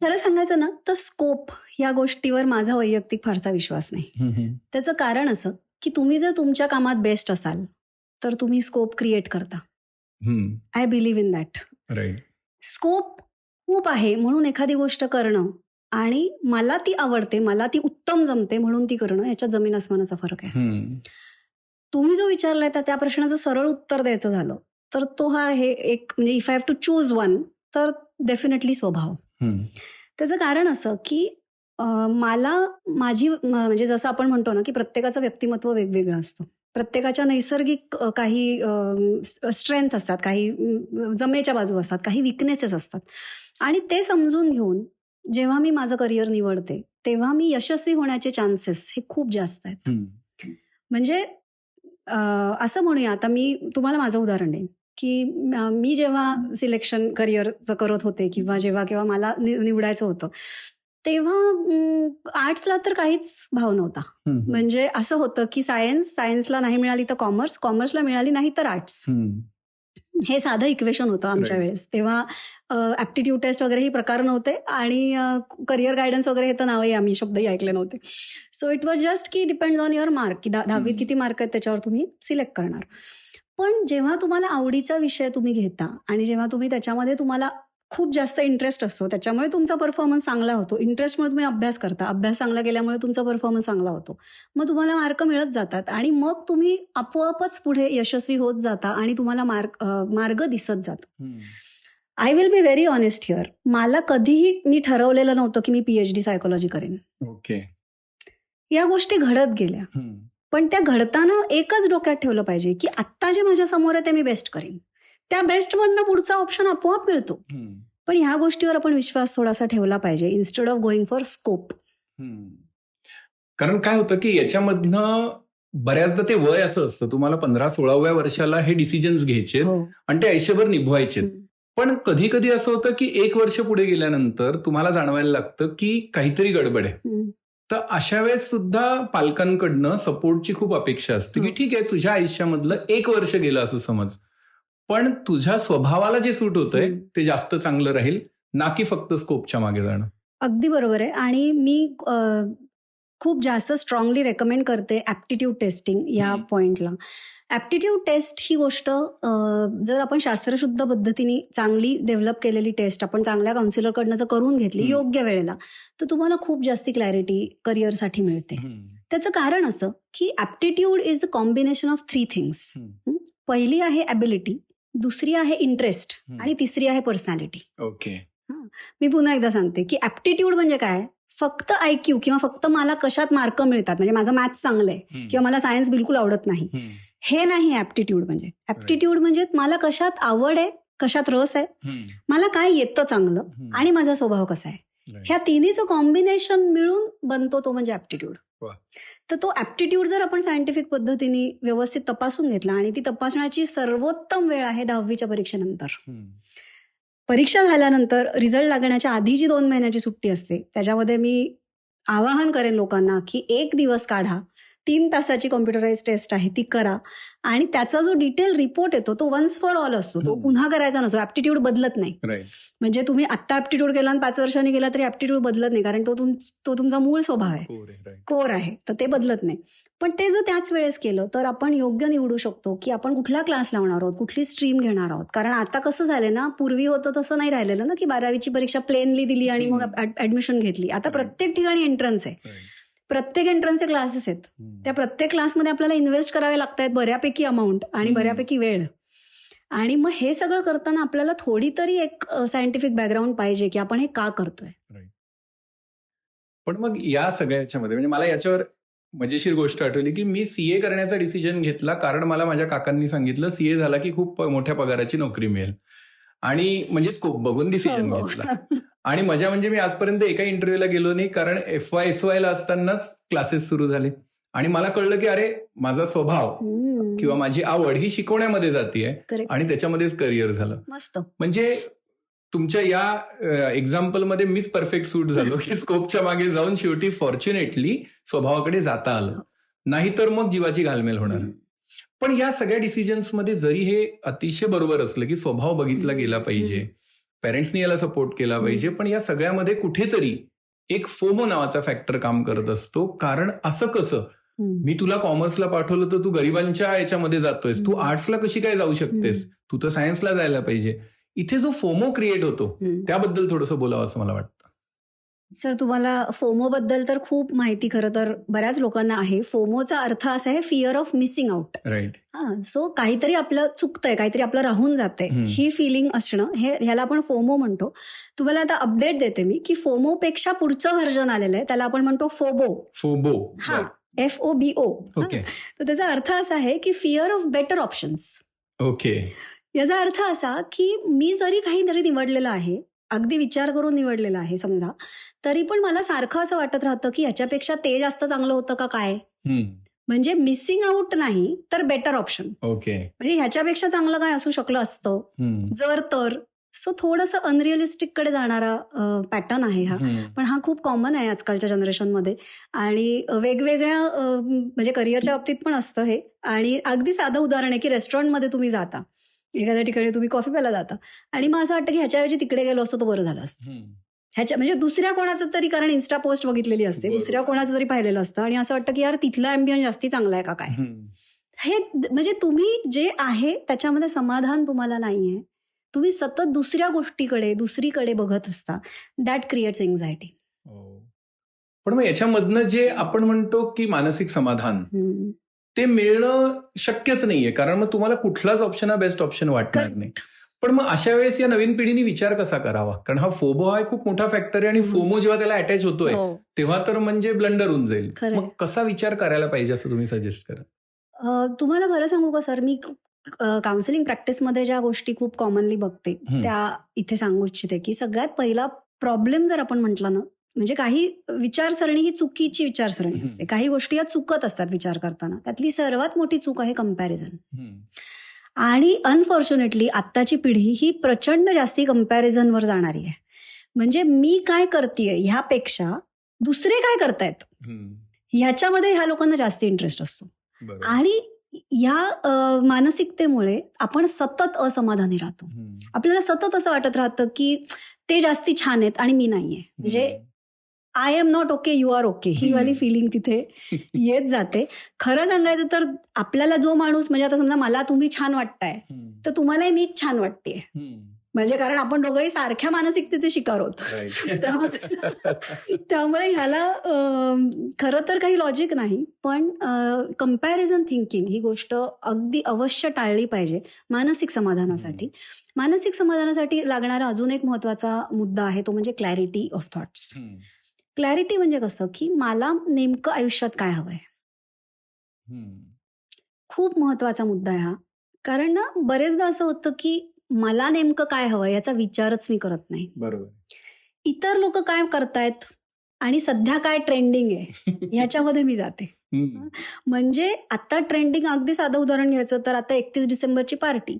खरं सांगायचं ना तर स्कोप या गोष्टीवर माझा वैयक्तिक फारसा विश्वास नाही. त्याचं कारण असं की तुम्ही जर तुमच्या कामात बेस्ट असाल तर तुम्ही स्कोप क्रिएट करता. I believe in that. Right. Scope खूप आहे म्हणून एखादी गोष्ट करणं आणि मला ती आवडते, मला ती उत्तम जमते म्हणून ती करणं, याच्यात जमीन आसमानाचा फरक आहे. तुम्ही जो विचारलाय त्या प्रश्नाचं सरळ उत्तर द्यायचं झालं तर तो हा आहे एक, म्हणजे if I have to choose one तर डेफिनेटली स्वभाव. त्याचं कारण असं की मला माझी म्हणजे जसं आपण म्हणतो ना की प्रत्येकाचं व्यक्तिमत्व वेगवेगळं असतं. प्रत्येकाच्या नैसर्गिक काही स्ट्रेंथ असतात, काही जमेच्या बाजू असतात, काही विकनेसेस असतात आणि ते समजून घेऊन जेव्हा मी माझं करिअर निवडते तेव्हा मी यशस्वी होण्याचे चान्सेस हे खूप जास्त आहेत. म्हणजे असं म्हणूया, आता मी तुम्हाला माझं उदाहरण देईन की मी जेव्हा सिलेक्शन करिअरचं करत होते किंवा जेव्हा मला निवडायचं होतं तेव्हा आर्ट्सला तर काहीच भाव नव्हता. म्हणजे असं होतं की सायन्सला नाही मिळाली तर कॉमर्सला मिळाली नाही तर आर्ट्स, हे साधं इक्वेशन होतं आमच्या वेळेस. तेव्हा ऍप्टिट्यूड टेस्ट वगैरे ही प्रकार नव्हते आणि करिअर गायडन्स वगैरे हे तर नावही आम्ही शब्दही ऐकले नव्हते. सो इट वॉज जस्ट की डिपेंड ऑन युअर मार्क, की 10वीत किती मार्क आहेत त्याच्यावर तुम्ही सिलेक्ट करणार. पण जेव्हा तुम्हाला आवडीचा विषय तुम्ही घेता आणि जेव्हा तुम्ही त्याच्यामध्ये तुम्हाला खूप जास्त इंटरेस्ट असतो, त्याच्यामुळे तुमचा परफॉर्मन्स चांगला होतो. इंटरेस्टमुळे तुम्ही अभ्यास करता, अभ्यास चांगला केल्यामुळे तुमचा परफॉर्मन्स चांगला होतो, मग तुम्हाला मार्क मिळत जातात आणि मग तुम्ही आपोआपच पुढे यशस्वी होत जाता आणि तुम्हाला मार्ग दिसत जातो. I will be very honest here, मला कधीही मी ठरवलेलं नव्हतं की मी PhD सायकोलॉजी करेन. ओके. या गोष्टी घडत गेल्या, पण त्या घडताना एकच डोक्यात ठेवलं पाहिजे की आत्ता जे माझ्या समोर आहे ते मी बेस्ट करेन. त्या बेस्टमधनं पुढचा ऑप्शन आपोआप मिळतो. पण ह्या गोष्टीवर आपण विश्वास थोडासा ठेवला पाहिजे instead of going for scope. कारण काय होतं की याच्यामधनं बऱ्याचदा ते वय असं असतं, तुम्हाला 15-16व्या वर्षाला हे डिसिजन्स घ्यायचे आणि ते आयुष्यभर निभवायचे. पण कधी कधी असं होतं की 1 वर्ष पुढे गेल्यानंतर तुम्हाला जाणवायला लागतं की काहीतरी गडबड आहे. तर अशा वेळेस सुद्धा पालकांकडनं सपोर्टची खूप अपेक्षा असते की ठीक आहे, तुझ्या आयुष्यामधलं 1 वर्ष गेलं असं समज, पण तुझ्या स्वभावाला जे सूट होतंय ते जास्त चांगलं राहील, ना की फक्त स्कोपच्या मागे जाणं. अगदी बरोबर आहे. आणि मी खूप जास्त स्ट्रॉंगली रेकमेंड करते ऍप्टिट्यूड टेस्टिंग या पॉइंटला. ऍप्टिट्यूड टेस्ट ही गोष्ट जर आपण शास्त्रशुद्ध पद्धतीने चांगली डेव्हलप केलेली टेस्ट आपण चांगल्या काउन्सिलरकडनं जर करून घेतली योग्य वेळेला तर तुम्हाला खूप जास्ती क्लॅरिटी करिअरसाठी मिळते. त्याचं कारण असं की aptitude is a combination of 3 things. पहिली आहे ॲबिलिटी, दुसरी आहे इंटरेस्ट आणि तिसरी आहे पर्सनॅलिटी. ओके. मी पुन्हा एकदा सांगते की ऍप्टिट्यूड म्हणजे काय, फक्त IQ किंवा फक्त मला कशात मार्क मिळतात, म्हणजे माझं मॅथ्स चांगलं आहे किंवा मला सायन्स बिलकुल आवडत नाही, हे नाही ऍप्टिट्यूड. म्हणजे ऍप्टिट्यूड म्हणजे मला कशात आवड आहे, कशात रस आहे, मला काय येतं चांगलं आणि माझा स्वभाव कसा आहे, ह्या तिन्हीचं कॉम्बिनेशन मिळून बनतो तो म्हणजे ऍप्टिट्यूड. तर तो ऍप्टिट्यूड जर आपण सायंटिफिक पद्धतीने व्यवस्थित तपासून घेतला, आणि ती तपासण्याची सर्वोत्तम वेळ आहे 10वीच्या परीक्षेनंतर. परीक्षा झाल्यानंतर रिझल्ट लागण्याच्या आधी जी 2 महिन्याची सुट्टी असते त्याच्यामध्ये मी आवाहन करेन लोकांना की 1 दिवस काढा, 3 तासाची कॉम्प्युटराइज टेस्ट आहे ती करा आणि त्याचा जो डिटेल रिपोर्ट येतो तो वन्स फॉर ऑल असतो, तो पुन्हा करायचा नसतो. ऍप्टिट्यूड बदलत नाही. म्हणजे तुम्ही आत्ता ऍप्टिट्यूड केला आणि 5 वर्षांनी गेला तरी ऍप्टिट्यूड बदलत नाही, कारण तो तुमचा मूळ स्वभाव आहे, कोर आहे, तर ते बदलत नाही. पण ते जर त्याच वेळेस केलं तर आपण योग्य निवडू शकतो की आपण कुठला क्लास लावणार आहोत, कुठली स्ट्रीम घेणार आहोत. कारण आता कसं झालंय ना, पूर्वी होतं तसं नाही राहिलेलं ना की 12वीची परीक्षा प्लेनली दिली आणि मग ऍडमिशन घेतली. आता प्रत्येक ठिकाणी एंट्रन्स आहे, प्रत्येक एंट्रन्सचे क्लासेस आहेत, त्या प्रत्येक क्लासमध्ये आपल्याला इन्व्हेस्ट करावे लागतात बऱ्यापैकी अमाऊंट आणि बऱ्यापैकी वेळ. आणि मग हे सगळं करताना आपल्याला थोडी तरी एक सायंटिफिक बॅकग्राऊंड पाहिजे की आपण हे का करतोय. पण मग या सगळ्याच्या मध्ये म्हणजे मला याच्यावर मजेशीर गोष्ट आठवली की मी CA करण्याचा डिसिजन घेतला कारण मला माझ्या काकांनी सांगितलं CA झाला की खूप मोठ्या पगाराची नोकरी मिळेल, आणि म्हणजे स्कोप बघून डिसिजन घेतला. आणि मजा म्हणजे मी आजपर्यंत एका इंटरव्ह्यूला गेलो नाही, कारण FY ला असतानाच क्लासेस सुरू झाले आणि मला कळलं की अरे माझा स्वभाव किंवा माझी आवड ही शिकवण्यामध्ये जातीये आणि त्याच्यामध्येच करिअर झालं. मस्त. म्हणजे तुमच्या या एक्झाम्पलमध्ये मीच परफेक्ट सूट झालो की स्कोपच्या मागे जाऊन शेवटी फॉर्च्युनेटली स्वभावाकडे जाता आलं, नाहीतर मग जीवाची घालमेल होणार. पण या सगळ्या डिसिजन्समध्ये जरी हे अतिशय बरोबर असलं की स्वभाव बघितला गेला पाहिजे, पेरेंट्सनी याला सपोर्ट केला पाहिजे, पण या सगळ्यामध्ये कुठेतरी एक फोमो नावाचा फॅक्टर काम करत असतो. कारण असं कसं, मी तुला कॉमर्सला पाठवलं तर तू गरिबांच्या याच्यामध्ये जातोयस, तू आर्ट्सला कशी काय जाऊ शकतेस, तू तर सायन्सला जायला पाहिजे. इथे जो फोमो क्रिएट होतो त्याबद्दल थोडंसं बोलावं असं मला वाटतं. सर, तुम्हाला फोमो बद्दल तर खूप माहिती खरं तर बऱ्याच लोकांना आहे. फोमोचा अर्थ असा आहे fear of missing out. Right. So काहीतरी आपलं चुकतंय, काहीतरी आपलं राहून जातंय, ही फिलिंग असणं, ह्याला आपण फोमो म्हणतो. तुम्हाला आता अपडेट देते मी की फोमोपेक्षा पुढचं व्हर्जन आलेलं आहे, त्याला आपण म्हणतो फोबो. फोबो. हा, FOBO. ओके. तर त्याचा अर्थ असा आहे की fear of better options. Okay. याचा अर्थ असा की मी जरी काहीतरी निवडलेलं आहे, अगदी विचार करून निवडलेलं आहे समजा, तरी पण मला सारखं असं वाटत राहतं की ह्याच्यापेक्षा ते जास्त चांगलं होतं का काय. म्हणजे मिसिंग आउट नाही तर बेटर ऑप्शन. ओके. म्हणजे ह्याच्यापेक्षा चांगलं काय असू शकलं असतं जर तर. सो थोडंसं अनरिअलिस्टिक कडे जाणारा पॅटर्न आहे हा, पण हा खूप कॉमन आहे आजकालच्या जनरेशनमध्ये. आणि वेगवेगळ्या म्हणजे करिअरच्या बाबतीत पण असतं हे. आणि अगदी साधं उदाहरण आहे की रेस्टॉरंटमध्ये तुम्ही जाता, एखाद्या ठिकाणी तुम्ही कॉफी प्यायला जाता आणि मग असं वाटतं की ह्याच्याऐवजी तिकडे गेलो असतो तर बरं झालं असतं. ह्याच्या म्हणजे दुसऱ्या कोणाचं तरी, कारण इन्स्टा पोस्ट बघितलेली असते, दुसऱ्या कोणाचं तरी पाहिलेलं असतं आणि असं वाटतं की यार तिथला ॲम्बियन्स जास्ती चांगला आहे का काय. हे म्हणजे तुम्ही जे आहे त्याच्यामध्ये समाधान तुम्हाला नाहीये, तुम्ही सतत दुसऱ्या गोष्टीकडे दुसरीकडे बघत असता. That creates anxiety. पण मग याच्यामधनं जे आपण म्हणतो की मानसिक समाधान ते मिळणं शक्यच नाहीये, कारण मग तुम्हाला कुठलाच ऑप्शन हा बेस्ट ऑप्शन वाटणार नाही. पण मग अशा वेळेस या नवीन पिढीने विचार कसा करावा, कारण हा फोबो हा खूप मोठा फॅक्टर आहे आणि फोमो जेव्हा त्याला अटॅच होतोय तेव्हा तर म्हणजे ब्लंडर होऊन जाईल. मग कसा विचार करायला पाहिजे असं तुम्ही सजेस्ट करा? तुम्हाला खरं सांगू का सर, मी काउन्सिलिंग प्रॅक्टिसमध्ये ज्या गोष्टी खूप कॉमनली बघते त्या इथे सांगू इच्छिते की सगळ्यात पहिला प्रॉब्लेम जर आपण म्हटलं ना, म्हणजे काही विचारसरणी ही चुकीची विचारसरणी असते, काही गोष्टी या चुकत असतात विचार करताना. त्यातली सर्वात मोठी चूक आहे कम्पॅरिझन. आणि अनफॉर्च्युनेटली आत्ताची पिढी ही प्रचंड जास्ती कम्पॅरिझनवर जाणारी आहे. म्हणजे मी काय करतेय ह्यापेक्षा दुसरे काय करतायत ह्याच्यामध्ये ह्या लोकांना जास्त इंटरेस्ट असतो. आणि ह्या मानसिकतेमुळे आपण सतत असमाधानी राहतो. आपल्याला सतत असं वाटत राहतं की ते जास्ती छान आहेत आणि मी नाहीये. म्हणजे I am not okay, you are okay, ही वाली फिलिंग तिथे येत जाते. खरं सांगायचं तर आपल्याला जो माणूस, म्हणजे आता समजा मला तुम्ही छान वाटताय तर तुम्हालाही मीच छान वाटतेय, म्हणजे कारण आपण दोघंही सारख्या मानसिकतेचे शिकार होतो. त्यामुळे ह्याला खरं तर काही लॉजिक नाही, पण कम्पॅरिझन थिंकिंग ही गोष्ट अगदी अवश्य टाळली पाहिजे मानसिक समाधानासाठी. मानसिक समाधानासाठी लागणारा अजून एक महत्वाचा मुद्दा आहे, तो म्हणजे क्लॅरिटी ऑफ थॉट्स. क्लॅरिटी म्हणजे कसं की मला नेमकं आयुष्यात काय हवंय, खूप महत्वाचा मुद्दा आहे हा. कारण ना बरेचदा असं होतं की मला नेमकं काय हवंय याचा विचारच मी करत नाही. बरोबर. इतर लोक काय करतायत आणि सध्या काय ट्रेंडिंग आहे ह्याच्यामध्ये मी जाते. म्हणजे आता ट्रेंडिंग, अगदी साधं उदाहरण घ्यायचं तर आता 31 डिसेंबरची पार्टी,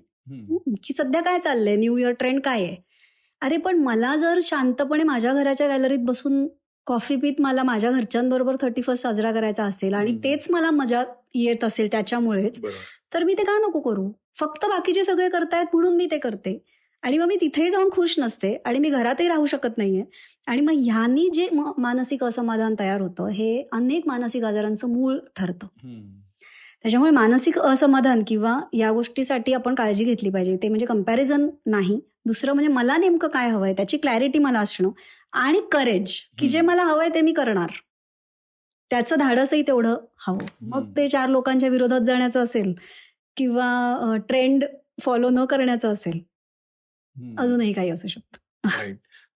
की सध्या काय चाललंय, न्यू इयर ट्रेंड काय आहे. अरे पण मला जर शांतपणे माझ्या घराच्या गॅलरीत बसून कॉफी पीत मला माझ्या घरच्यांबरोबर 31 साजरा करायचा असेल आणि तेच मला मजा येत असेल त्याच्यामुळेच, तर मी ते का नको करू. फक्त बाकीचे सगळे करतायत म्हणून मी ते करते आणि मग मी तिथेही जाऊन खुश नसते आणि मी घरातही राहू शकत नाहीये. आणि मग ह्यानी जे मानसिक असमाधान तयार होतं हे अनेक मानसिक आजारांचं मूळ ठरतं. त्याच्यामुळे मानसिक असमाधान किंवा या गोष्टीसाठी आपण काळजी घेतली पाहिजे. ते म्हणजे कम्पॅरिझन नाही, दुसरं म्हणजे मला नेमकं काय हवंय त्याची क्लॅरिटी मला असणं आणि करेज, की जे मला हवंय ते मी करणार, त्याचं धाडसही तेवढं हवं. मग ते 4 लोकांच्या विरोधात जाण्याचं असेल किंवा ट्रेंड फॉलो न करण्याचं असेल, अजूनही काही असू शकतं.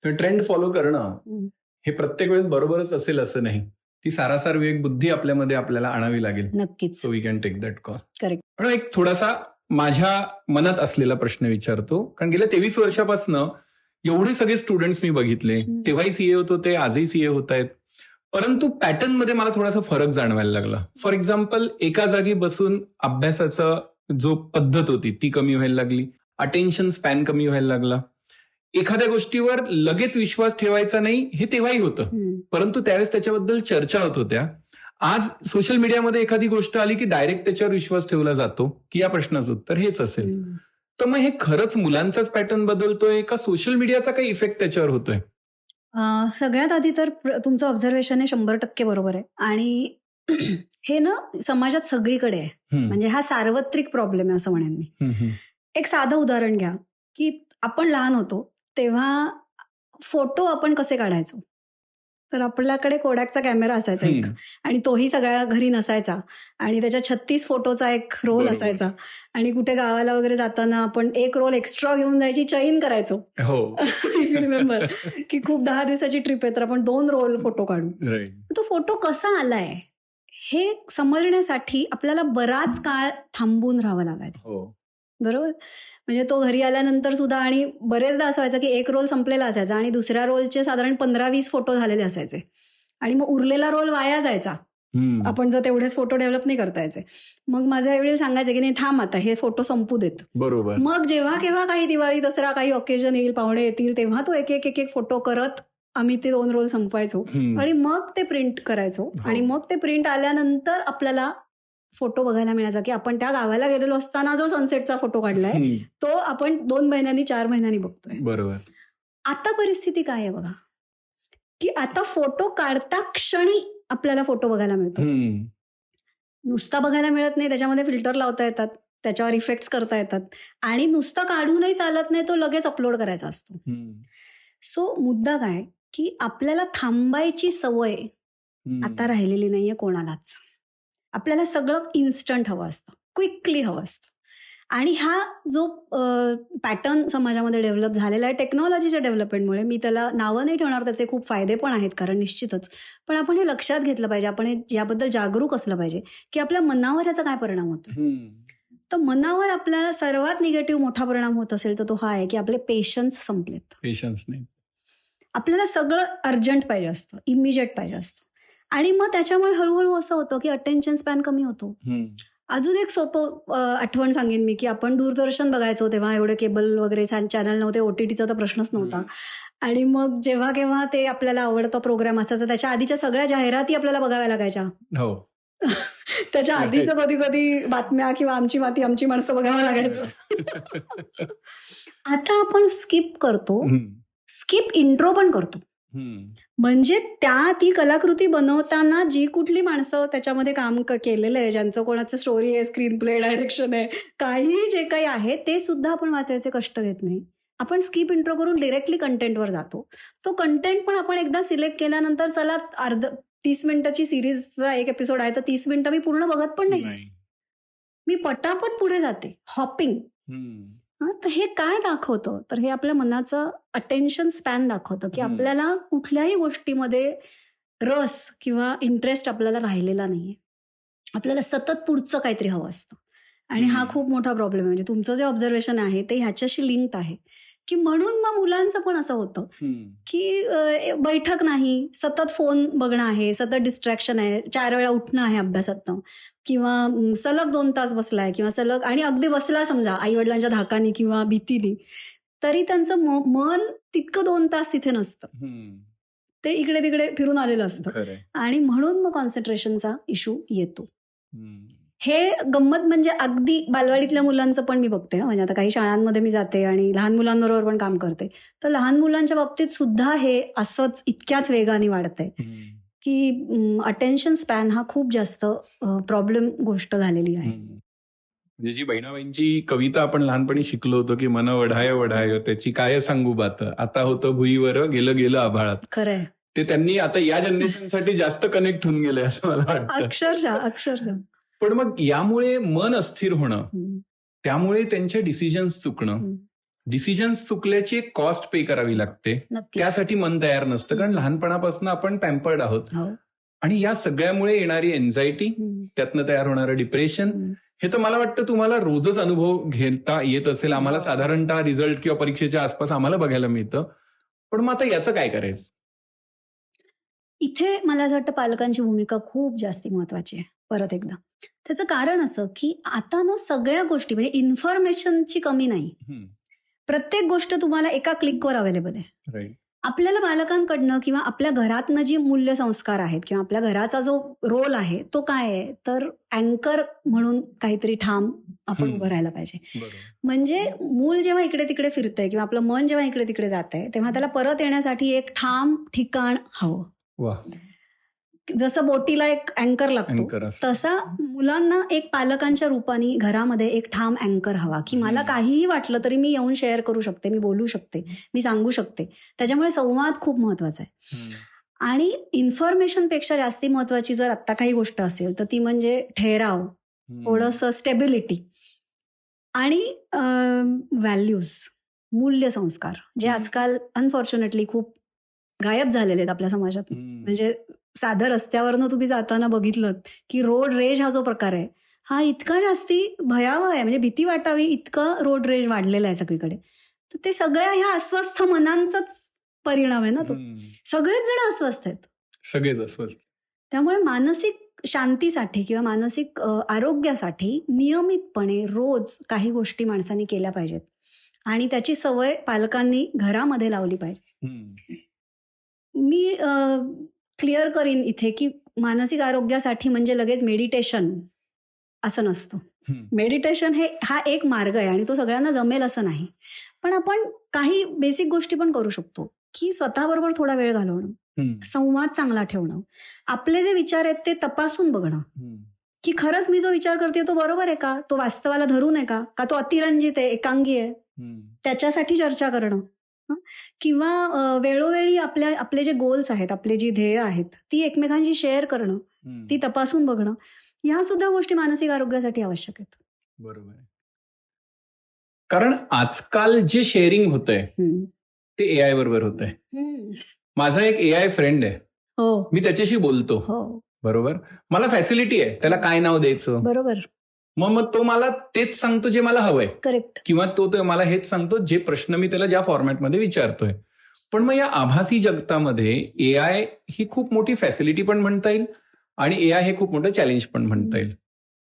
ट्रेंड फॉलो करणं हे प्रत्येक वेळेस बरोबरच असेल असं नाही, ती सारासार विवेक बुद्धी आपल्यामध्ये आपल्याला आणावी लागेल. नक्कीच. So we can take that call. Correct. पण एक थोडासा माझ्या मनात असलेला प्रश्न विचारतो, कारण गेल्या 23 वर्षापासून एवढे सगळे स्टुडंट्स मी बघितले, तेव्हाही सीए होत होते, आजही सीए होत आहेत. परंतु पॅटर्न मध्ये मला थोडासा फरक जाणवायला लागला. फॉर एक्झाम्पल, एका जागी बसून अभ्यासाचा जो पद्धत होती ती कमी व्हायला लागली, अटेन्शन स्पॅन कमी व्हायला लागला, एखाद्या गोष्टीवर लगेच विश्वास ठेवायचा नाही हे तेव्हाही होतं, परंतु त्यावेळेस त्याच्याबद्दल चर्चा होत होत्या. आज सोशल मीडियामध्ये एखादी गोष्ट आली की डायरेक्ट त्याच्यावर विश्वास ठेवला जातो की या प्रश्नाचं उत्तर हेच असेल. तर मग हे खरंच मुलांचाच पॅटर्न बदलतोय का सोशल मीडियाचा काही इफेक्ट त्याच्यावर होतोय? सगळ्यात आधी तर तुमचं ऑब्झर्वेशन हे 100% बरोबर आहे. आणि हे ना समाजात सगळीकडे आहे, म्हणजे हा सार्वत्रिक प्रॉब्लेम आहे असं म्हणेन मी. एक साधं उदाहरण घ्या की आपण लहान होतो तेव्हा फोटो आपण कसे काढायचो, तर आपल्याकडे कोडॅकचा कॅमेरा असायचा एक, आणि तोही सगळ्या घरी नसायचा, आणि त्याच्या 36 फोटोचा एक रोल असायचा, आणि कुठे गावाला वगैरे जाताना आपण एक रोल एक्स्ट्रा घेऊन जायची चैन करायचो. रिमेंबर की खूप 10 दिवसाची ट्रिप आहे तर आपण 2 रोल फोटो काढू. तो फोटो कसा आलाय हे समजण्यासाठी आपल्याला बराच काळ थांबून राहावं लागायचं, बरोबर. म्हणजे तो घरी आल्यानंतर सुद्धा, आणि बरेचदा असं व्हायचं की एक रोल संपलेला असायचा आणि दुसऱ्या रोलचे साधारण 15-20 फोटो झालेले असायचे, आणि मग उरलेला रोल वाया जायचा आपण जर तेवढेच फोटो डेव्हलप नाही करता यायचे. मग माझ्या आईवडील सांगायचे की नाही थांब आता हे फोटो संपू देत. बरोबर. मग जेव्हा केव्हा काही दिवाळी दसरा काही ऑकेजन येईल, पाहुणे येतील, तेव्हा तो एक एक फोटो करत आम्ही ते 2 रोल संपवायचो, आणि मग ते प्रिंट करायचो, आणि मग ते प्रिंट आल्यानंतर आपल्याला फोटो बघायला मिळायचा की आपण त्या गावाला गेलेलो असताना जो सनसेटचा फोटो काढलाय तो आपण 2 महिन्यांनी 4 महिन्यांनी बघतोय. बरोबर. आता परिस्थिती काय आहे बघा, की आता फोटो काढता क्षणी आपल्याला फोटो बघायला मिळतो. नुसता बघायला मिळत नाही, त्याच्यामध्ये फिल्टर लावता येतात, त्याच्यावर इफेक्ट्स करता येतात, आणि नुसतं काढूनही चालत नाही, तो लगेच अपलोड करायचा असतो. सो मुद्दा काय की आपल्याला थांबायची सवय आता राहिलेली नाहीये कोणालाच. आपल्याला सगळं इन्स्टंट हवं असतं, क्विकली हवं असतं, आणि हा जो पॅटर्न समाजामध्ये डेव्हलप झालेला आहे टेक्नॉलॉजीच्या डेव्हलपमेंटमुळे, मी त्याला नावं नाही ठेवणार, त्याचे खूप फायदे पण आहेत कारण निश्चितच, पण आपण हे लक्षात घेतलं पाहिजे, आपण हे याबद्दल जागरूक असलं पाहिजे की आपल्या मनावर याचा काय परिणाम होतो. तर मनावर आपल्याला सर्वात निगेटिव्ह मोठा परिणाम होत असेल तर तो हा आहे की आपले पेशन्स संपलेत. पेशन्स नाही, आपल्याला सगळं अर्जंट पाहिजे असतं, इमिजिएट पाहिजे असतं, आणि मग त्याच्यामुळे हळूहळू असं होतं की अटेन्शन स्पॅन कमी होतो. अजून एक सोपं आठवण सांगेन मी की आपण दूरदर्शन बघायचो तेव्हा एवढे केबल वगैरे चॅनल नव्हते, OTTचा तर प्रश्नच नव्हता, आणि मग जेव्हा केव्हा ते आपल्याला आवडता प्रोग्राम असायचा त्याच्या आधीच्या सगळ्या जाहिराती आपल्याला बघाव्या लागायच्या. त्याच्या आधीचं कधी कधी बातम्या किंवा आमची माती आमची माणसं बघावं लागायचं. आता आपण स्किप करतो, स्किप इंट्रो पण करतो, म्हणजे ती कलाकृती बनवताना जी कुठली माणसं त्याच्यामध्ये काम केलेलं आहे, ज्यांचं कोणाचं स्टोरी आहे, स्क्रीन प्ले, डायरेक्शन आहे, काही जे काही आहे ते सुद्धा आपण वाचायचे कष्ट घेत नाही. आपण स्किप इंट्रो करून डिरेक्टली कंटेंटवर जातो. तो कंटेंट पण आपण एकदा सिलेक्ट केल्यानंतर चला 30 मिनिटाची सिरीजचा एक एपिसोड आहे तर 30 मिनिटं मी पूर्ण बघत पण नाही, मी पटापट पुढे जाते, हॉपिंग. तर हे काय दाखवतं, तर हे आपल्या मनाचं अटेन्शन स्पॅन दाखवतं की आपल्याला कुठल्याही गोष्टीमध्ये रस किंवा इंटरेस्ट आपल्याला राहिलेला नाहीये, आपल्याला सतत पुढचं काहीतरी हवं असतं, आणि हा खूप मोठा प्रॉब्लेम आहे. म्हणजे तुमचं जे ऑब्झर्वेशन आहे ते ह्याच्याशी लिंक्ड आहे की म्हणून मग मुलांचं पण असं होतं की बैठक नाही, सतत फोन बघणं आहे, सतत डिस्ट्रॅक्शन आहे, 4 वेळा उठणं आहे अभ्यासातनं, किंवा सलग 2 तास बसलाय किंवा सलग, आणि अगदी बसला समजा आईवडिलांच्या धाकानी किंवा भीतीनी, तरी त्यांचं मन तितकं 2 तास तिथे नसतं, ते इकडे तिकडे फिरून आलेलं असतं, आणि म्हणून मग कॉन्सन्ट्रेशनचा इश्यू येतो. हे गंमत म्हणजे अगदी बालवाडीतल्या मुलांचं पण मी बघते, म्हणजे आता काही शाळांमध्ये मी जाते आणि लहान मुलांबरोबर पण काम करते, तर लहान मुलांच्या बाबतीत सुद्धा हे असंच इतक्याच वेगाने वाढतंय की अटेन्शन स्पॅन हा खूप जास्त प्रॉब्लेम गोष्ट झालेली आहे. म्हणजे जी बहिणाबाईंची कविता आपण लहानपणी शिकलो होतो की मन वढाय वढाय त्याची काय सांगू बात, आता होतं भुईवर गेलं गेलं आभाळात, खरंय, ते त्यांनी आता या जनरेशनसाठी जास्त कनेक्ट होऊन गेले असं मला वाटतं. अक्षरशः. पण मग यामुळे मन अस्थिर होणं, त्यामुळे त्यांचे डिसिजन्स चुकणं, डिसिजन्स चुकल्याची एक कॉस्ट पे करावी लागते, त्यासाठी मन तयार नसतं, कारण लहानपणापासून आपण पॅम्पर्ड आहोत, आणि या सगळ्यामुळे येणारी एन्झायटी, त्यातनं तयार होणारं डिप्रेशन, हे तर मला वाटतं तुम्हाला रोजच अनुभव घेता येत असेल. आम्हाला साधारणतः रिझल्ट किंवा परीक्षेच्या आसपास आम्हाला बघायला मिळतं. पण मग आता याचं काय करायचं? इथे मला असं वाटतं पालकांची भूमिका खूप जास्ती महत्वाची आहे. परत एकदा त्याचं कारण असं की आता ना सगळ्या गोष्टी म्हणजे इन्फॉर्मेशनची कमी नाही. प्रत्येक गोष्ट तुम्हाला एका क्लिकवर अवेलेबल आहे. राईट. आपल्याला बालकांकडनं किंवा आपल्या घरातनं जी मूल्य संस्कार आहेत किंवा आपल्या घराचा जो रोल आहे तो काय आहे, तर अँकर म्हणून काहीतरी ठाम आपण उभं राहायला पाहिजे. म्हणजे मूल जेव्हा इकडे तिकडे फिरतंय किंवा आपलं मन जेव्हा इकडे तिकडे जात आहे तेव्हा त्याला परत येण्यासाठी एक ठाम ठिकाण हवं. जसं बोटीला एक अँकर लागतो तसा मुलांना एक पालकांच्या रूपाने घरामध्ये एक ठाम अँकर हवा की मला काहीही वाटलं तरी मी येऊन शेअर करू शकते, मी बोलू शकते, मी सांगू शकते. त्याच्यामुळे संवाद खूप महत्वाचा आहे. आणि इन्फॉर्मेशनपेक्षा जास्ती महत्वाची जर आत्ता काही गोष्ट असेल तर ती म्हणजे ठहराव, थोडंसं स्टेबिलिटी आणि व्हॅल्यूज, मूल्य संस्कार जे आजकाल अनफॉर्च्युनेटली खूप गायब झालेले आहेत आपल्या समाजात. म्हणजे साध्या रस्त्यावरनं तुम्ही जाताना बघितलं की रोड रेज हा जो प्रकार आहे हा इतका जास्ती भयावह आहे. म्हणजे भीती वाटावी इतका रोड रेज वाढलेला आहे सगळीकडे. तर ते सगळ्या ह्या अस्वस्थ मनांचाच परिणाम आहे ना तो. सगळेच जण अस्वस्थ आहेत, सगळेच अस्वस्थ. त्यामुळे मानसिक शांतीसाठी किंवा मानसिक आरोग्यासाठी नियमितपणे रोज काही गोष्टी माणसांनी केल्या पाहिजेत आणि त्याची सवय पालकांनी घरामध्ये लावली पाहिजे. मी क्लिअर करीन इथे की मानसिक आरोग्यासाठी म्हणजे लगेच मेडिटेशन असं नसतं. मेडिटेशन हा एक मार्ग आहे आणि तो सगळ्यांना जमेल असं नाही. पण आपण काही बेसिक गोष्टी पण करू शकतो की स्वतःबरोबर थोडा वेळ घालवणं, संवाद चांगला ठेवणं, आपले जे विचार आहेत ते तपासून बघणं की खरंच मी जो विचार करते तो बरोबर आहे का, तो वास्तवाला धरून आहे का तो अतिरंजित आहे, एकांगी आहे, त्याच्यासाठी चर्चा करणं. किंवा वेळोवेळी आपले जे गोल्स आहेत, आपले जी ध्येय आहेत ती एकमेकांशी शेअर करणं, ती तपासून बघणं, ह्या सुद्धा गोष्टी मानसिक आरोग्यासाठी आवश्यक आहेत. बरोबर. कारण आजकाल जे शेअरिंग होतंय ते एआय बरोबर होतंय. माझा एक एआय फ्रेंड आहे, मी त्याच्याशी बोलतो. बरोबर. मला फॅसिलिटी आहे त्याला काय नाव द्यायचं. बरोबर. मग तो मला तेच सांगतो जे मला हवंय. करेक्ट. किंवा तो मला हेच सांगतो जे प्रश्न मी त्याला ज्या फॉर्मॅटमध्ये विचारतोय. पण मग या आभासी जगतामध्ये एआय ही खूप मोठी फॅसिलिटी पण म्हणता येईल आणि एआय हे खूप मोठं चॅलेंज पण म्हणता येईल.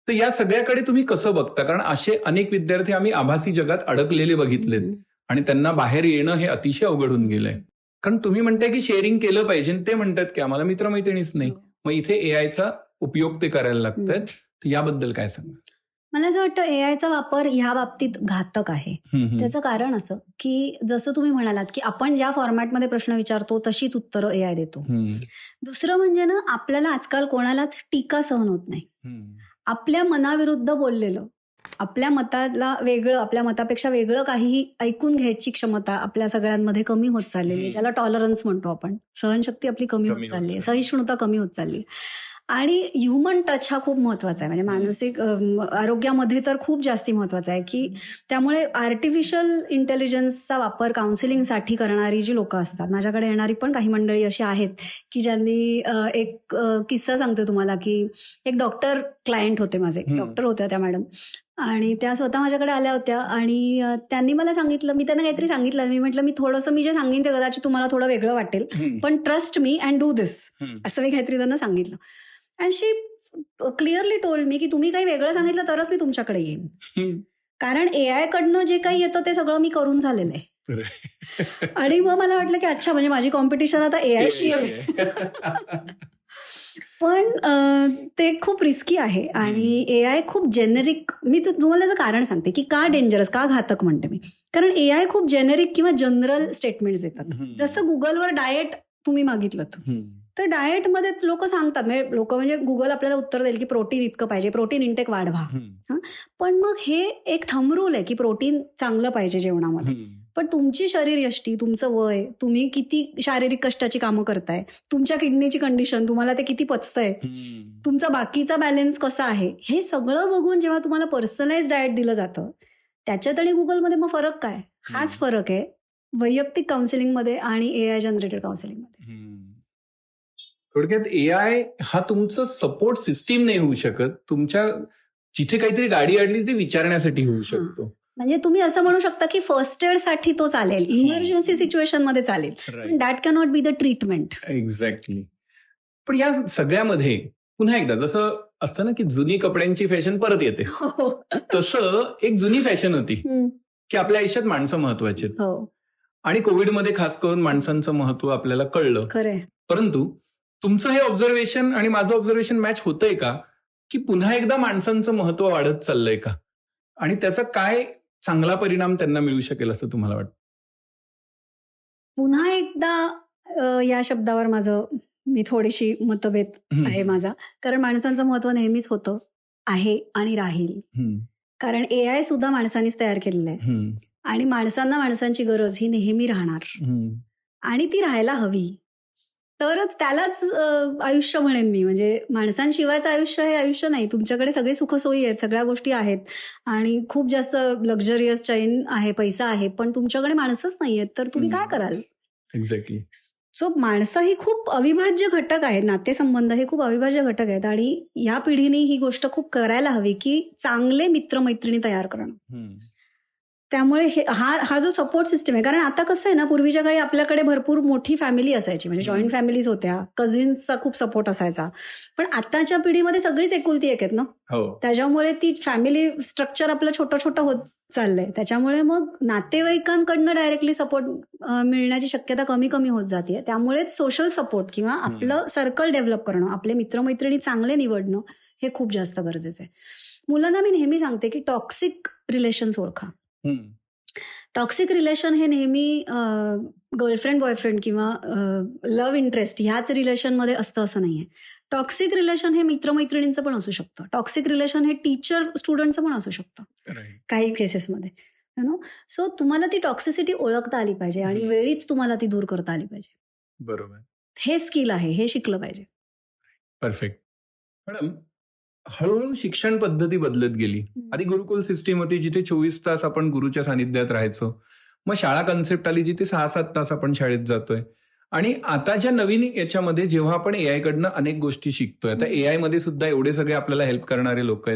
तर या सगळ्याकडे तुम्ही कसं बघता? कारण असे अनेक विद्यार्थी आम्ही आभासी जगात अडकलेले बघितलेत आणि त्यांना बाहेर येणं हे अतिशय अवघड होऊन गेलंय. कारण तुम्ही म्हणताय की शेअरिंग केलं पाहिजे, ते म्हणतात की आम्हाला मित्रमैत्रिणीच नाही. मग इथे एआयचा उपयोग ते करायला लागतात. याबद्दल काय सांगा? मला असं वाटतं एआयचा वापर ह्या बाबतीत घातक आहे. त्याचं कारण असं की जसं तुम्ही म्हणालात की आपण ज्या फॉर्मॅटमध्ये प्रश्न विचारतो तशीच उत्तरं एआय देतो. दुसरं म्हणजे ना आपल्याला आजकाल कोणालाच टीका सहन होत नाही. आपल्या मनाविरुद्ध बोललेलं, आपल्या मताला वेगळं, आपल्या मतापेक्षा वेगळं काहीही ऐकून घ्यायची क्षमता आपल्या सगळ्यांमध्ये कमी होत चाललेली आहे, ज्याला टॉलरन्स म्हणतो आपण. सहनशक्ती आपली कमी होत चालली आहे, सहिष्णुता कमी होत चालली आहे. आणि ह्युमन टच हा खूप महत्वाचा आहे. म्हणजे मानसिक आरोग्यामध्ये तर खूप जास्ती महत्वाचा आहे की त्यामुळे आर्टिफिशियल इंटेलिजन्सचा वापर काउन्सिलिंगसाठी करणारी जी लोक असतात, माझ्याकडे येणारी पण काही मंडळी अशी आहेत की ज्यांनी एक किस्सा सांगते तुम्हाला की एक डॉक्टर क्लायंट होते माझे, डॉक्टर होत्या त्या मॅडम, आणि त्या स्वतः माझ्याकडे आल्या होत्या आणि त्यांनी मला सांगितलं, मी त्यांना काहीतरी सांगितलं, मी म्हटलं मी थोडंसं मी जे सांगेन ते कदाचित तुम्हाला थोडं वेगळं वाटेल पण ट्रस्ट मी अँड डू दिस, असं मी काहीतरी त्यांना सांगितलं. And she clearly told me की तुम्ही काही वेगळं सांगितलं तरच मी तुमच्याकडे येईन, कारण एआय कडनं जे काही येतं ते सगळं मी करून झालेलं आहे. आणि मग मला वाटलं की अच्छा, म्हणजे माझी कॉम्पिटिशन आता एआयशी आहे. पण ते खूप रिस्की आहे आणि एआय खूप जेनेरिक. मी तुम्हाला त्याचं कारण सांगते की का डेंजरस, का घातक म्हणते मी. कारण एआय खूप जेनेरिक किंवा जनरल स्टेटमेंट्स देतात. जसं गुगलवर डाएट तुम्ही मागितलं तर डाएटमध्ये लोक सांगतात, म्हणजे गुगल आपल्याला उत्तर देईल की प्रोटीन इतकं पाहिजे, प्रोटीन इंटेक वाढवा. पण मग हे एक थंब रूल आहे की प्रोटीन चांगलं पाहिजे जेवणामध्ये. पण तुमची शरीरयष्टी, तुमचं वय, तुम्ही किती शारीरिक कष्टाची कामं करताय, तुमच्या किडनीची कंडिशन, तुम्हाला ते किती पचतंय, तुमचा बाकीचा बॅलन्स कसा आहे, हे सगळं बघून जेव्हा तुम्हाला पर्सनलाइज डाएट दिलं जातं त्याच्यात आणि गुगलमध्ये मग फरक काय? हाच फरक आहे वैयक्तिक काउन्सिलिंगमध्ये आणि एआय जनरेटेड काउन्सिलिंगमध्ये. थोडक्यात एआय हा तुमचं सपोर्ट सिस्टीम नाही होऊ शकत, तुमच्या जिथे काहीतरी गाडी अडली ती विचारण्यासाठी होऊ शकतो. म्हणजे तुम्ही असं म्हणू शकता की फर्स्ट एड साठी तो चालेल, इमर्जन्सी सिच्युएशन मध्ये चालेल, पण that cannot be the treatment. Exactly. पण या सगळ्यामध्ये पुन्हा एकदा जसं असतं ना की जुनी कपड्यांची फॅशन परत येते, तसं एक जुनी फॅशन होती की आपल्या आयुष्यात माणसं महत्वाची आहेत. आणि कोविडमध्ये खास करून माणसांचं महत्व आपल्याला कळलं. परंतु तुमचं हे ऑब्झर्वेशन आणि माझं ऑब्झर्वेशन मॅच होतंय का की पुन्हा एकदा माणसांचं महत्व वाढत चाललंय का, आणि त्याचा काय चांगला परिणाम त्यांना मिळू शकेल असं तुम्हाला वाटतं? पुन्हा एकदा या शब्दावर मी थोडीशी मतभेद आहे माझा, कारण माणसांचं महत्व नेहमीच होतं, आहे आणि राहील. कारण AI सुद्धा माणसांनीच तयार केलेलं आहे आणि माणसांना माणसांची गरज ही नेहमी राहणार आणि ती राहायला हवी, तरच त्यालाच आयुष्य म्हणेन मी. म्हणजे माणसांशिवायचं आयुष्य हे आयुष्य नाही. तुमच्याकडे सगळे सुखसोयी आहेत, सगळ्या गोष्टी आहेत आणि खूप जास्त लक्झरियस चैन आहे, पैसा आहे, पण तुमच्याकडे माणसंच नाही आहेत, तर तुम्ही काय कराल? एक्झॅक्टली. सो माणसं ही खूप अविभाज्य घटक आहेत, नातेसंबंध हे खूप अविभाज्य घटक आहेत आणि या पिढीने ही गोष्ट खूप करायला हवी की चांगले मित्रमैत्रिणी तयार करणं. त्यामुळे हा जो सपोर्ट सिस्टम आहे, कारण आता कसं आहे ना, पूर्वीच्या काळी आपल्याकडे भरपूर मोठी फॅमिली असायची, म्हणजे जॉईंट फॅमिलीज होत्या, कझिन्सचा खूप सपोर्ट असायचा, पण आताच्या पिढीमध्ये सगळीच एकुलती एक आहेत ना, त्याच्यामुळे ती फॅमिली स्ट्रक्चर आपलं छोटं छोटं होत चाललंय. त्याच्यामुळे मग नातेवाईकांकडनं डायरेक्टली सपोर्ट मिळण्याची शक्यता कमी कमी होत जाते. त्यामुळेच सोशल सपोर्ट किंवा आपलं सर्कल डेव्हलप करणं, आपले मित्रमैत्रिणी चांगले निवडणं हे खूप जास्त गरजेचं आहे. मुलांना मी नेहमी सांगते की टॉक्सिक रिलेशन्स ओळखा. टॉक्सिक रिलेशन हे नेहमी गर्लफ्रेंड बॉयफ्रेंड किंवा लव्ह इंटरेस्ट ह्याच रिलेशनमध्ये असतं असं नाहीये. टॉक्सिक रिलेशन हे मित्रमैत्रिणींचं पण असू शकतं. टॉक्सिक रिलेशन हे टीचर स्टुडंटचं पण असू शकतं काही केसेसमध्ये, यु नो. सो तुम्हाला ती टॉक्सिसिटी ओळखता आली पाहिजे आणि वेळीच तुम्हाला ती दूर करता आली पाहिजे. बरोबर. हे स्किल आहे, हे शिकलं पाहिजे. परफेक्ट. मॅडम, हळूहळू शिक्षण पद्धती बदलत गेली. आधी गुरुकुल सिस्टीम होती जिथे 24 तास आपण गुरुच्या सानिध्यात राहायचो. मग शाळा कन्सेप्ट आली जिथे 6-7 तास आपण शाळेत जातोय. आणि आताच्या नवीन याच्यामध्ये जेव्हा आपण AI कडनं अनेक गोष्टी शिकतोय, आता AI मध्ये सुद्धा एवढे सगळे आपल्याला हेल्प करणारे लोक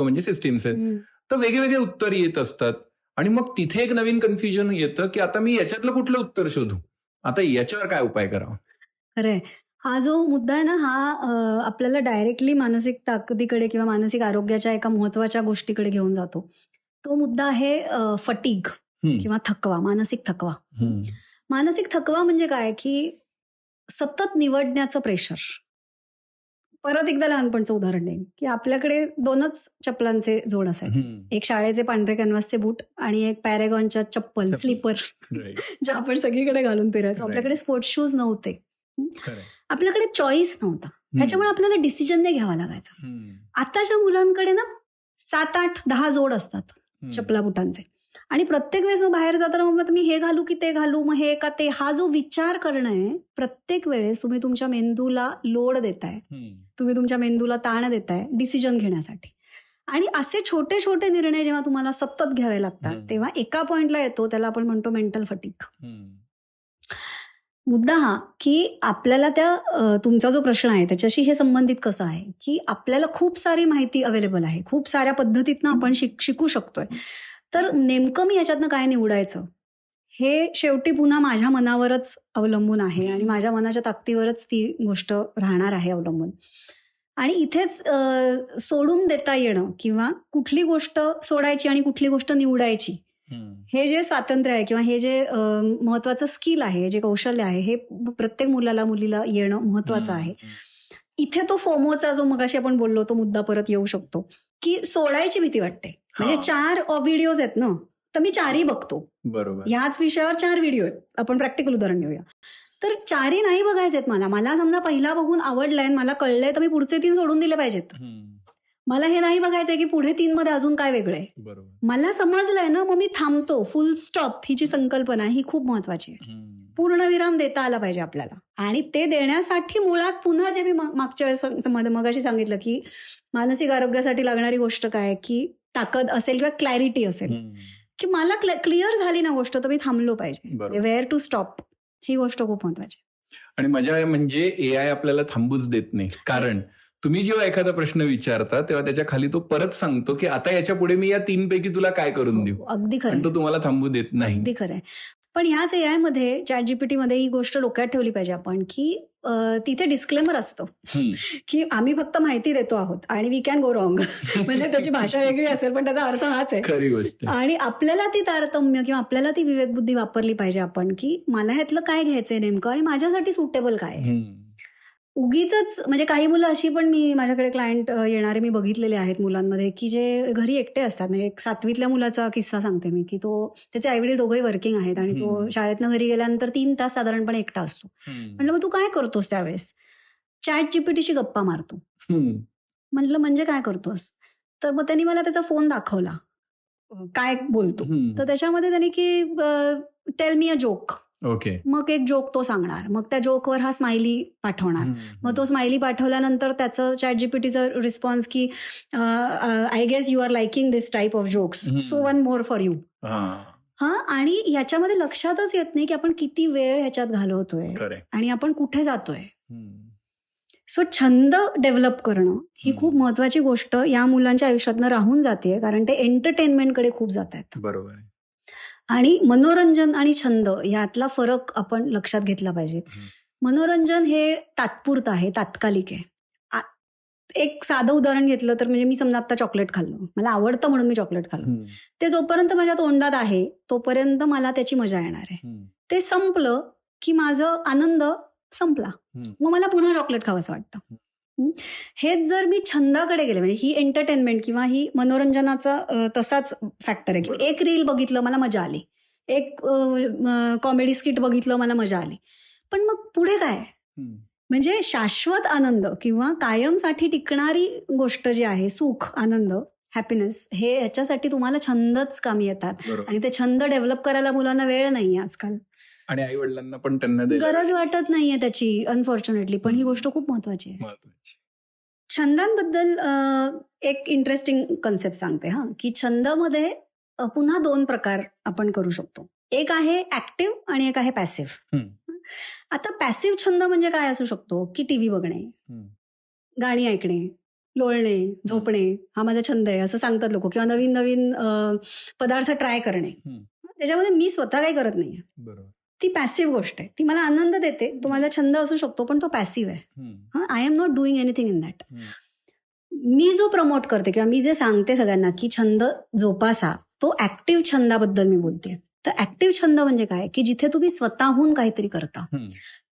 म्हणजे सिस्टीम्स आहेत, तर वेगवेगळे उत्तर येत असतात. आणि मग तिथे एक नवीन कन्फ्युजन येतं की आता मी याच्यातलं कुठलं उत्तर शोधू, आता याच्यावर काय उपाय करावा? खरंय. हा जो मुद्दा आहे ना, हा आपल्याला डायरेक्टली मानसिक ताकदीकडे किंवा मानसिक आरोग्याच्या एका महत्वाच्या गोष्टीकडे घेऊन जातो. तो मुद्दा आहे फटीग किंवा थकवा, मानसिक थकवा. मानसिक थकवा म्हणजे काय की सतत निवडण्याचं प्रेशर. परत एकदा लहानपणचं उदाहरण देईन की आपल्याकडे 2च चप्पलांचे जोड असायचे, एक शाळेचे पांढरे कॅनव्हासचे बूट आणि एक पॅरेगॉनच्या चप्पल स्लीपर ज्या आपण सगळीकडे घालून फिरायचो. आपल्याकडे स्पोर्ट्स शूज नव्हते, आपल्याकडे चॉईस नव्हता, त्याच्यामुळे आपल्याला डिसिजन नाही घ्यावा लागायचा. आताच्या मुलांकडे ना 7-8-10 जोड असतात चपला बुटांचे आणि प्रत्येक वेळेस मग बाहेर जाताना मग मी हे घालू की ते घालू, मग हे का ते, हा जो विचार करणं आहे, प्रत्येक वेळेस तुम्ही तुमच्या मेंदूला लोड देताय, तुम्ही तुमच्या मेंदूला ताण देताय डिसिजन घेण्यासाठी. आणि असे छोटे छोटे निर्णय जेव्हा तुम्हाला सतत घ्यावे लागतात तेव्हा एका पॉइंटला येतो, त्याला आपण म्हणतो मेंटल फटीग. मुद्दा हा की आपल्याला तुमचा जो प्रश्न आहे त्याच्याशी हे संबंधित कसं आहे की आपल्याला खूप सारी माहिती अवेलेबल आहे, खूप साऱ्या पद्धतीतनं आपण शिकू शकतोय, तर नेमकं मी ह्याच्यातनं काय निवडायचं हे शेवटी पुन्हा माझ्या मनावरच अवलंबून आहे आणि माझ्या मनाच्या ताकदीवरच ती गोष्ट राहणार आहे अवलंबून. आणि इथेच सोडून देता येणं किंवा कुठली गोष्ट सोडायची आणि कुठली गोष्ट निवडायची, हे जे स्वातंत्र्य आहे किंवा हे जे महत्वाचं स्किल आहे, जे कौशल्य आहे, हे प्रत्येक मुलीला येणं महत्वाचं आहे. इथे तो फोमोचा जो मगाशी आपण बोललो तो मुद्दा परत येऊ शकतो की सोडायची भीती वाटते. म्हणजे 4 व्हिडिओज आहेत ना, तर मी 4ही बघतो. बरोबर. ह्याच विषयावर 4 व्हिडिओ आहेत. आपण प्रॅक्टिकल उदाहरण घेऊया. तर 4ही नाही बघायचे आहेत मला समजा पहिला बघून आवडलाय, मला कळलंय, तर मी पुढचे 3 सोडून दिले पाहिजेत. मला हे नाही बघायचंय की पुढे 3 मध्ये अजून काय वेगळं आहे. मला समजलंय ना, मग मी थांबतो. फुल स्टॉप ही जी संकल्पना ही खूप महत्वाची आहे. पूर्णविराम देता आला पाहिजे आपल्याला. आणि ते देण्यासाठी मुळात पुन्हा जे मी मागच्या वेळेस मगाशी सांगितलं की मानसिक आरोग्यासाठी लागणारी गोष्ट काय की ताकद असेल किंवा क्लॅरिटी असेल, की मला क्लिअर झाली ना गोष्ट, तर मी थांबलो पाहिजे. वेअर टू स्टॉप ही गोष्ट खूप महत्वाची. आणि मजा म्हणजे AI आपल्याला थांबूच देत नाही, कारण तुम्ही जेव्हा एखादा प्रश्न विचारता तेव्हा त्याच्या खाली तो परत सांगतो की आता याच्या पुढे मी या 3 पैकी तुला काय करून देऊ. अगदी खरं. आणि तो तुम्हाला थांबू देत नाही. अगदी खरंय. पण ह्याच AI मध्ये ChatGPT मध्ये ही गोष्ट डोक्यात ठेवली पाहिजे आपण की तिथे डिस्क्लेमर असतं की आम्ही फक्त माहिती देतो आहोत आणि वी कॅन गो रॉंग. म्हणजे त्याची भाषा वेगळी असेल पण त्याचा अर्थ हाच आहे. खरी गोष्ट. आणि आपल्याला ती तारतम्य किंवा आपल्याला ती विवेकबुद्धी वापरली पाहिजे आपण की मला ह्यातलं काय घ्यायचंय नेमकं आणि माझ्यासाठी सुटेबल काय. उगीच म्हणजे काही मुलं अशी पण माझ्याकडे क्लायंट येणारे मी बघितलेले आहेत मुलांमध्ये की जे घरी एकटे असतात. म्हणजे एक 7वीतल्या मुलाचा किस्सा सांगते मी की त्याचे आईवडील दोघंही वर्किंग आहेत आणि तो शाळेतनं घरी गेल्यानंतर 3 तास साधारणपणे एकटा असतो. म्हटलं मग तू काय करतोस त्यावेळेस. ChatGPTशी गप्पा मारतो. म्हटलं म्हणजे काय करतोस. तर मग त्यांनी मला त्याचा फोन दाखवला काय बोलतो. तर त्याच्यामध्ये त्यांनी की tell me a joke. Okay. मग एक जोक तो सांगणार. मग त्या जोकवर हा स्माइली पाठवणार. मग तो स्माइली पाठवल्यानंतर त्याचं ChatGPTचा रिस्पॉन्स की I guess you are liking this type of jokes so one more for you. आणि याच्यामध्ये लक्षातच येत नाही की आपण किती वेळ ह्याच्यात घालवतोय आणि आपण कुठे जातोय. सो छंद डेव्हलप करणं ही खूप महत्वाची गोष्ट या मुलांच्या आयुष्यातनं राहून जाते कारण ते एंटरटेनमेंटकडे खूप जात आहेत. बरोबर. आणि मनोरंजन आणि छंद यातला फरक आपण लक्षात घेतला पाहिजे. मनोरंजन हे तात्पुरतं आहे, तात्कालिक आहे. एक साधं उदाहरण घेतलं तर म्हणजे मी समजा आता चॉकलेट खाल्लं, मला आवडतं म्हणून मी चॉकलेट खाल्लं, ते जोपर्यंत माझ्या तोंडात आहे तोपर्यंत मला त्याची मजा येणार आहे. ते संपलं की माझं आनंद संपला, मग मला पुन्हा चॉकलेट खावंसं वाटतं. हेच जर मी छंदाकडे गेले म्हणजे ही एंटरटेनमेंट किंवा ही मनोरंजनाचा तसाच फॅक्टर आहे की एक रील बघितलं मला मजा आली, एक कॉमेडी स्किट बघितलं मला मजा आली, पण मग पुढे काय. म्हणजे शाश्वत आनंद किंवा कायमसाठी टिकणारी गोष्ट जी आहे, सुख, आनंद, हॅपीनेस, हे ह्याच्यासाठी तुम्हाला छंदच कामी येतात. आणि ते छंद डेव्हलप करायला मुलांना वेळ नाहीये आजकाल आणि आई वडिलांना पण त्यांना गरज वाटत नाहीये त्याची अनफॉर्च्युनेटली. पण ही गोष्ट खूप महत्वाची आहे. छंदांबद्दल एक इंटरेस्टिंग कन्सेप्ट सांगते की छंदामध्ये पुन्हा 2 प्रकार आपण करू शकतो. एक आहे ऍक्टिव्ह आणि एक आहे पॅसिव्ह. आता पॅसिव्ह छंद म्हणजे काय असू शकतो की टीव्ही बघणे, गाणी ऐकणे, लोळणे, झोपणे हा माझा छंद आहे असं सांगतात लोक, किंवा नवीन नवीन पदार्थ ट्राय करणे. त्याच्यामध्ये मी स्वतः काही करत नाहीये. बरोबर. ती पॅसिव्ह गोष्ट आहे, ती मला आनंद देते, तो माझा छंद असू शकतो पण तो पॅसिव्ह आहे. I am not doing anything in that. मी जो प्रमोट करते किंवा मी जे सांगते सगळ्यांना की छंद जोपासा, तो ऍक्टिव्ह छंदाबद्दल मी बोलते. तर ऍक्टिव्ह छंद म्हणजे काय की जिथे तुम्ही स्वतःहून काहीतरी करता.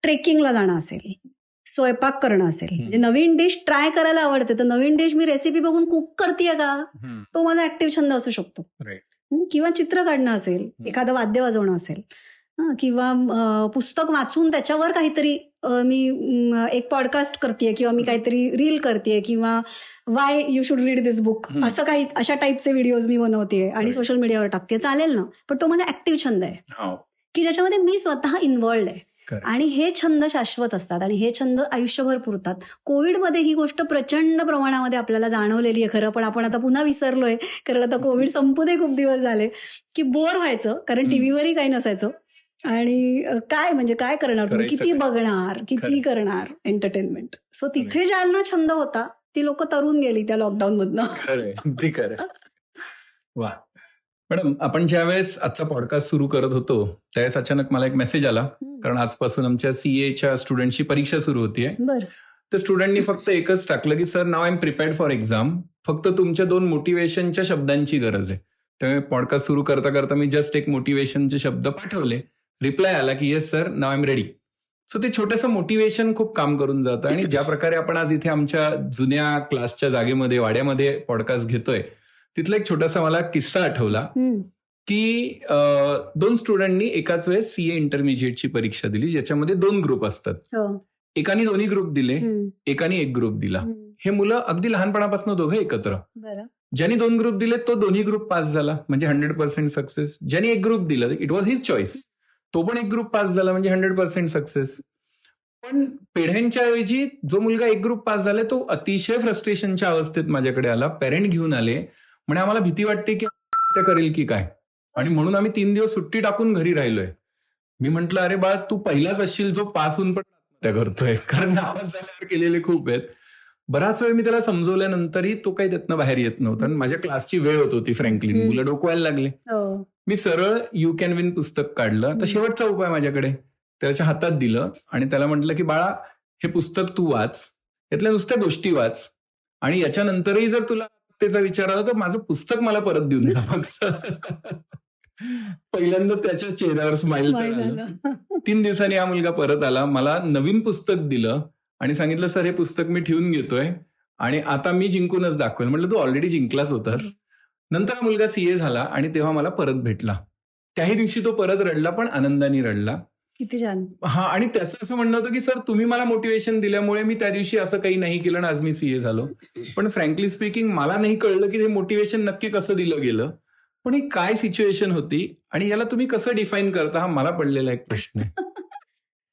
ट्रेकिंगला जाणं असेल, स्वयंपाक करणं असेल, म्हणजे नवीन डिश ट्राय करायला आवडते, तर नवीन डिश मी रेसिपी बघून कुक करतेय का, तो माझा ऍक्टिव्ह छंद असू शकतो. किंवा चित्र काढणं असेल, एखादं वाद्य वाजवणं असेल, किंवा पुस्तक वाचून त्याच्यावर काहीतरी मी एक पॉडकास्ट करतेय किंवा मी काहीतरी रील करतेय किंवा Y you should read this book असं काही अशा टाईपचे व्हिडिओज मी बनवतेय आणि सोशल मीडियावर टाकते, चालेल ना. पण तो माझा ऍक्टिव्ह छंद आहे की ज्याच्यामध्ये मी स्वतः इन्व्हॉल्ड आहे. आणि हे छंद शाश्वत असतात आणि हे छंद आयुष्यभर पुरतात. कोविडमध्ये ही गोष्ट प्रचंड प्रमाणामध्ये आपल्याला जाणवलेली आहे खरं, पण आपण आता पुन्हा विसरलोय कारण आता कोविड संपू दे खूप दिवस झाले की बोर व्हायचं कारण टीव्हीवरही काही नसायचं आणि काय म्हणजे काय करणार तुम्ही, किती बघणार, किती करणार एंटरटेनमेंट. सो तिथे ज्यांना छंद होता ती लोक तरुण गेली त्या लॉकडाऊन मधनं. वा मॅडम, आपण ज्यावेळेस आजचा पॉडकास्ट सुरू करत होतो त्यावेळेस अचानक मला एक मेसेज आला, कारण आजपासून आमच्या CA स्टुडंटची परीक्षा सुरू होतीये. तर स्टुडंटनी फक्त एकच टाकलं की सर नाव I am prepared for exam, फक्त तुमच्या 2 मोटिवेशनच्या शब्दांची गरज आहे. त्यामुळे पॉडकास्ट सुरू करता करता मी जस्ट एक मोटिवेशनचे शब्द पाठवले, रिप्लाय आला की येस सर नाव आय एम रेडी. सो ते छोटंसं मोटिवेशन खूप काम करून जातं. आणि ज्या प्रकारे आपण आज इथे आमच्या जुन्या क्लासच्या जागेमध्ये वाड्यामध्ये पॉडकास्ट घेतोय, तिथला एक छोटासा मला किस्सा आठवला की 2 स्टुडंटनी एकाच वेळेस CA इंटरमिजिएटची परीक्षा दिली, ज्याच्यामध्ये 2 ग्रुप असतात. एकाने 2 ग्रुप दिले, एकाने 1 ग्रुप दिला. हे मुलं अगदी लहानपणापासून दोघे एकत्र. ज्यांनी 2 ग्रुप दिले तो दोन्ही ग्रुप पास झाला, म्हणजे 100% सक्सेस. ज्यांनी 1 ग्रुप दिलं इट वॉज हिज चॉईस, तो पण 1 ग्रुप पास झाला, म्हणजे 100% सक्सेस. पण पेढ्यांच्या ऐवजी जो मुलगा 1 ग्रुप पास झाला तो अतिशय फ्रस्ट्रेशनच्या अवस्थेत माझ्याकडे आला. पेरेंट घेऊन आले, म्हणजे आम्हाला भीती वाटते की ते करेल की काय, आणि म्हणून आम्ही 3 दिवस सुट्टी टाकून घरी राहिलोय. मी म्हंटल अरे बाळा तू पहिलाच असशील जो पास होऊन पण आत्महत्या करतोय, कारण नापास झाल्यावर केलेले खूप आहेत. बराच वेळ मी त्याला समजवल्यानंतरही तो काही त्यातनं बाहेर येत नव्हता. आणि माझ्या क्लासची वेळ होत होती फ्रँकली, मुलं डोकवायला लागले. मी सरळ यू कॅन विन पुस्तक काढलं. तर शेवटचा उपाय माझ्याकडे त्याच्या हातात दिलं आणि त्याला म्हटलं की बाळा, हे पुस्तक तू वाच, यातल्या नुसत्या गोष्टी वाच, आणि याच्यानंतरही जर तुला त्याचा विचार आला तर माझं पुस्तक मला परत देऊन जा. पहिल्यांदा त्याच्या चेहऱ्यावर स्माइल आलं. 3 दिवसांनी हा मुलगा परत आला, मला नवीन पुस्तक दिलं आणि सांगितलं, सर हे पुस्तक मी ठेवून घेतोय आणि आता मी जिंकूनच दाखवेल. म्हटलं तू ऑलरेडी जिंकलाच होतास. नंतर हा मुलगा सीए झाला आणि तेव्हा मला परत भेटला. त्याही दिवशी तो परत रडला, पण आनंदाने रडला. किती छान. हा, आणि त्याचं असं म्हणणं होतं की सर तुम्ही मला मोटिवेशन दिल्यामुळे मी त्या दिवशी असं काही नाही केलं आणि आज मी सीए झालो. पण फ्रँकली स्पीकिंग मला नाही कळलं की हे मोटिवेशन नक्की कसं दिलं गेलं, पण ही काय सिच्युएशन होती आणि याला तुम्ही कसं डिफाईन करता, हा मला पडलेला एक प्रश्न आहे.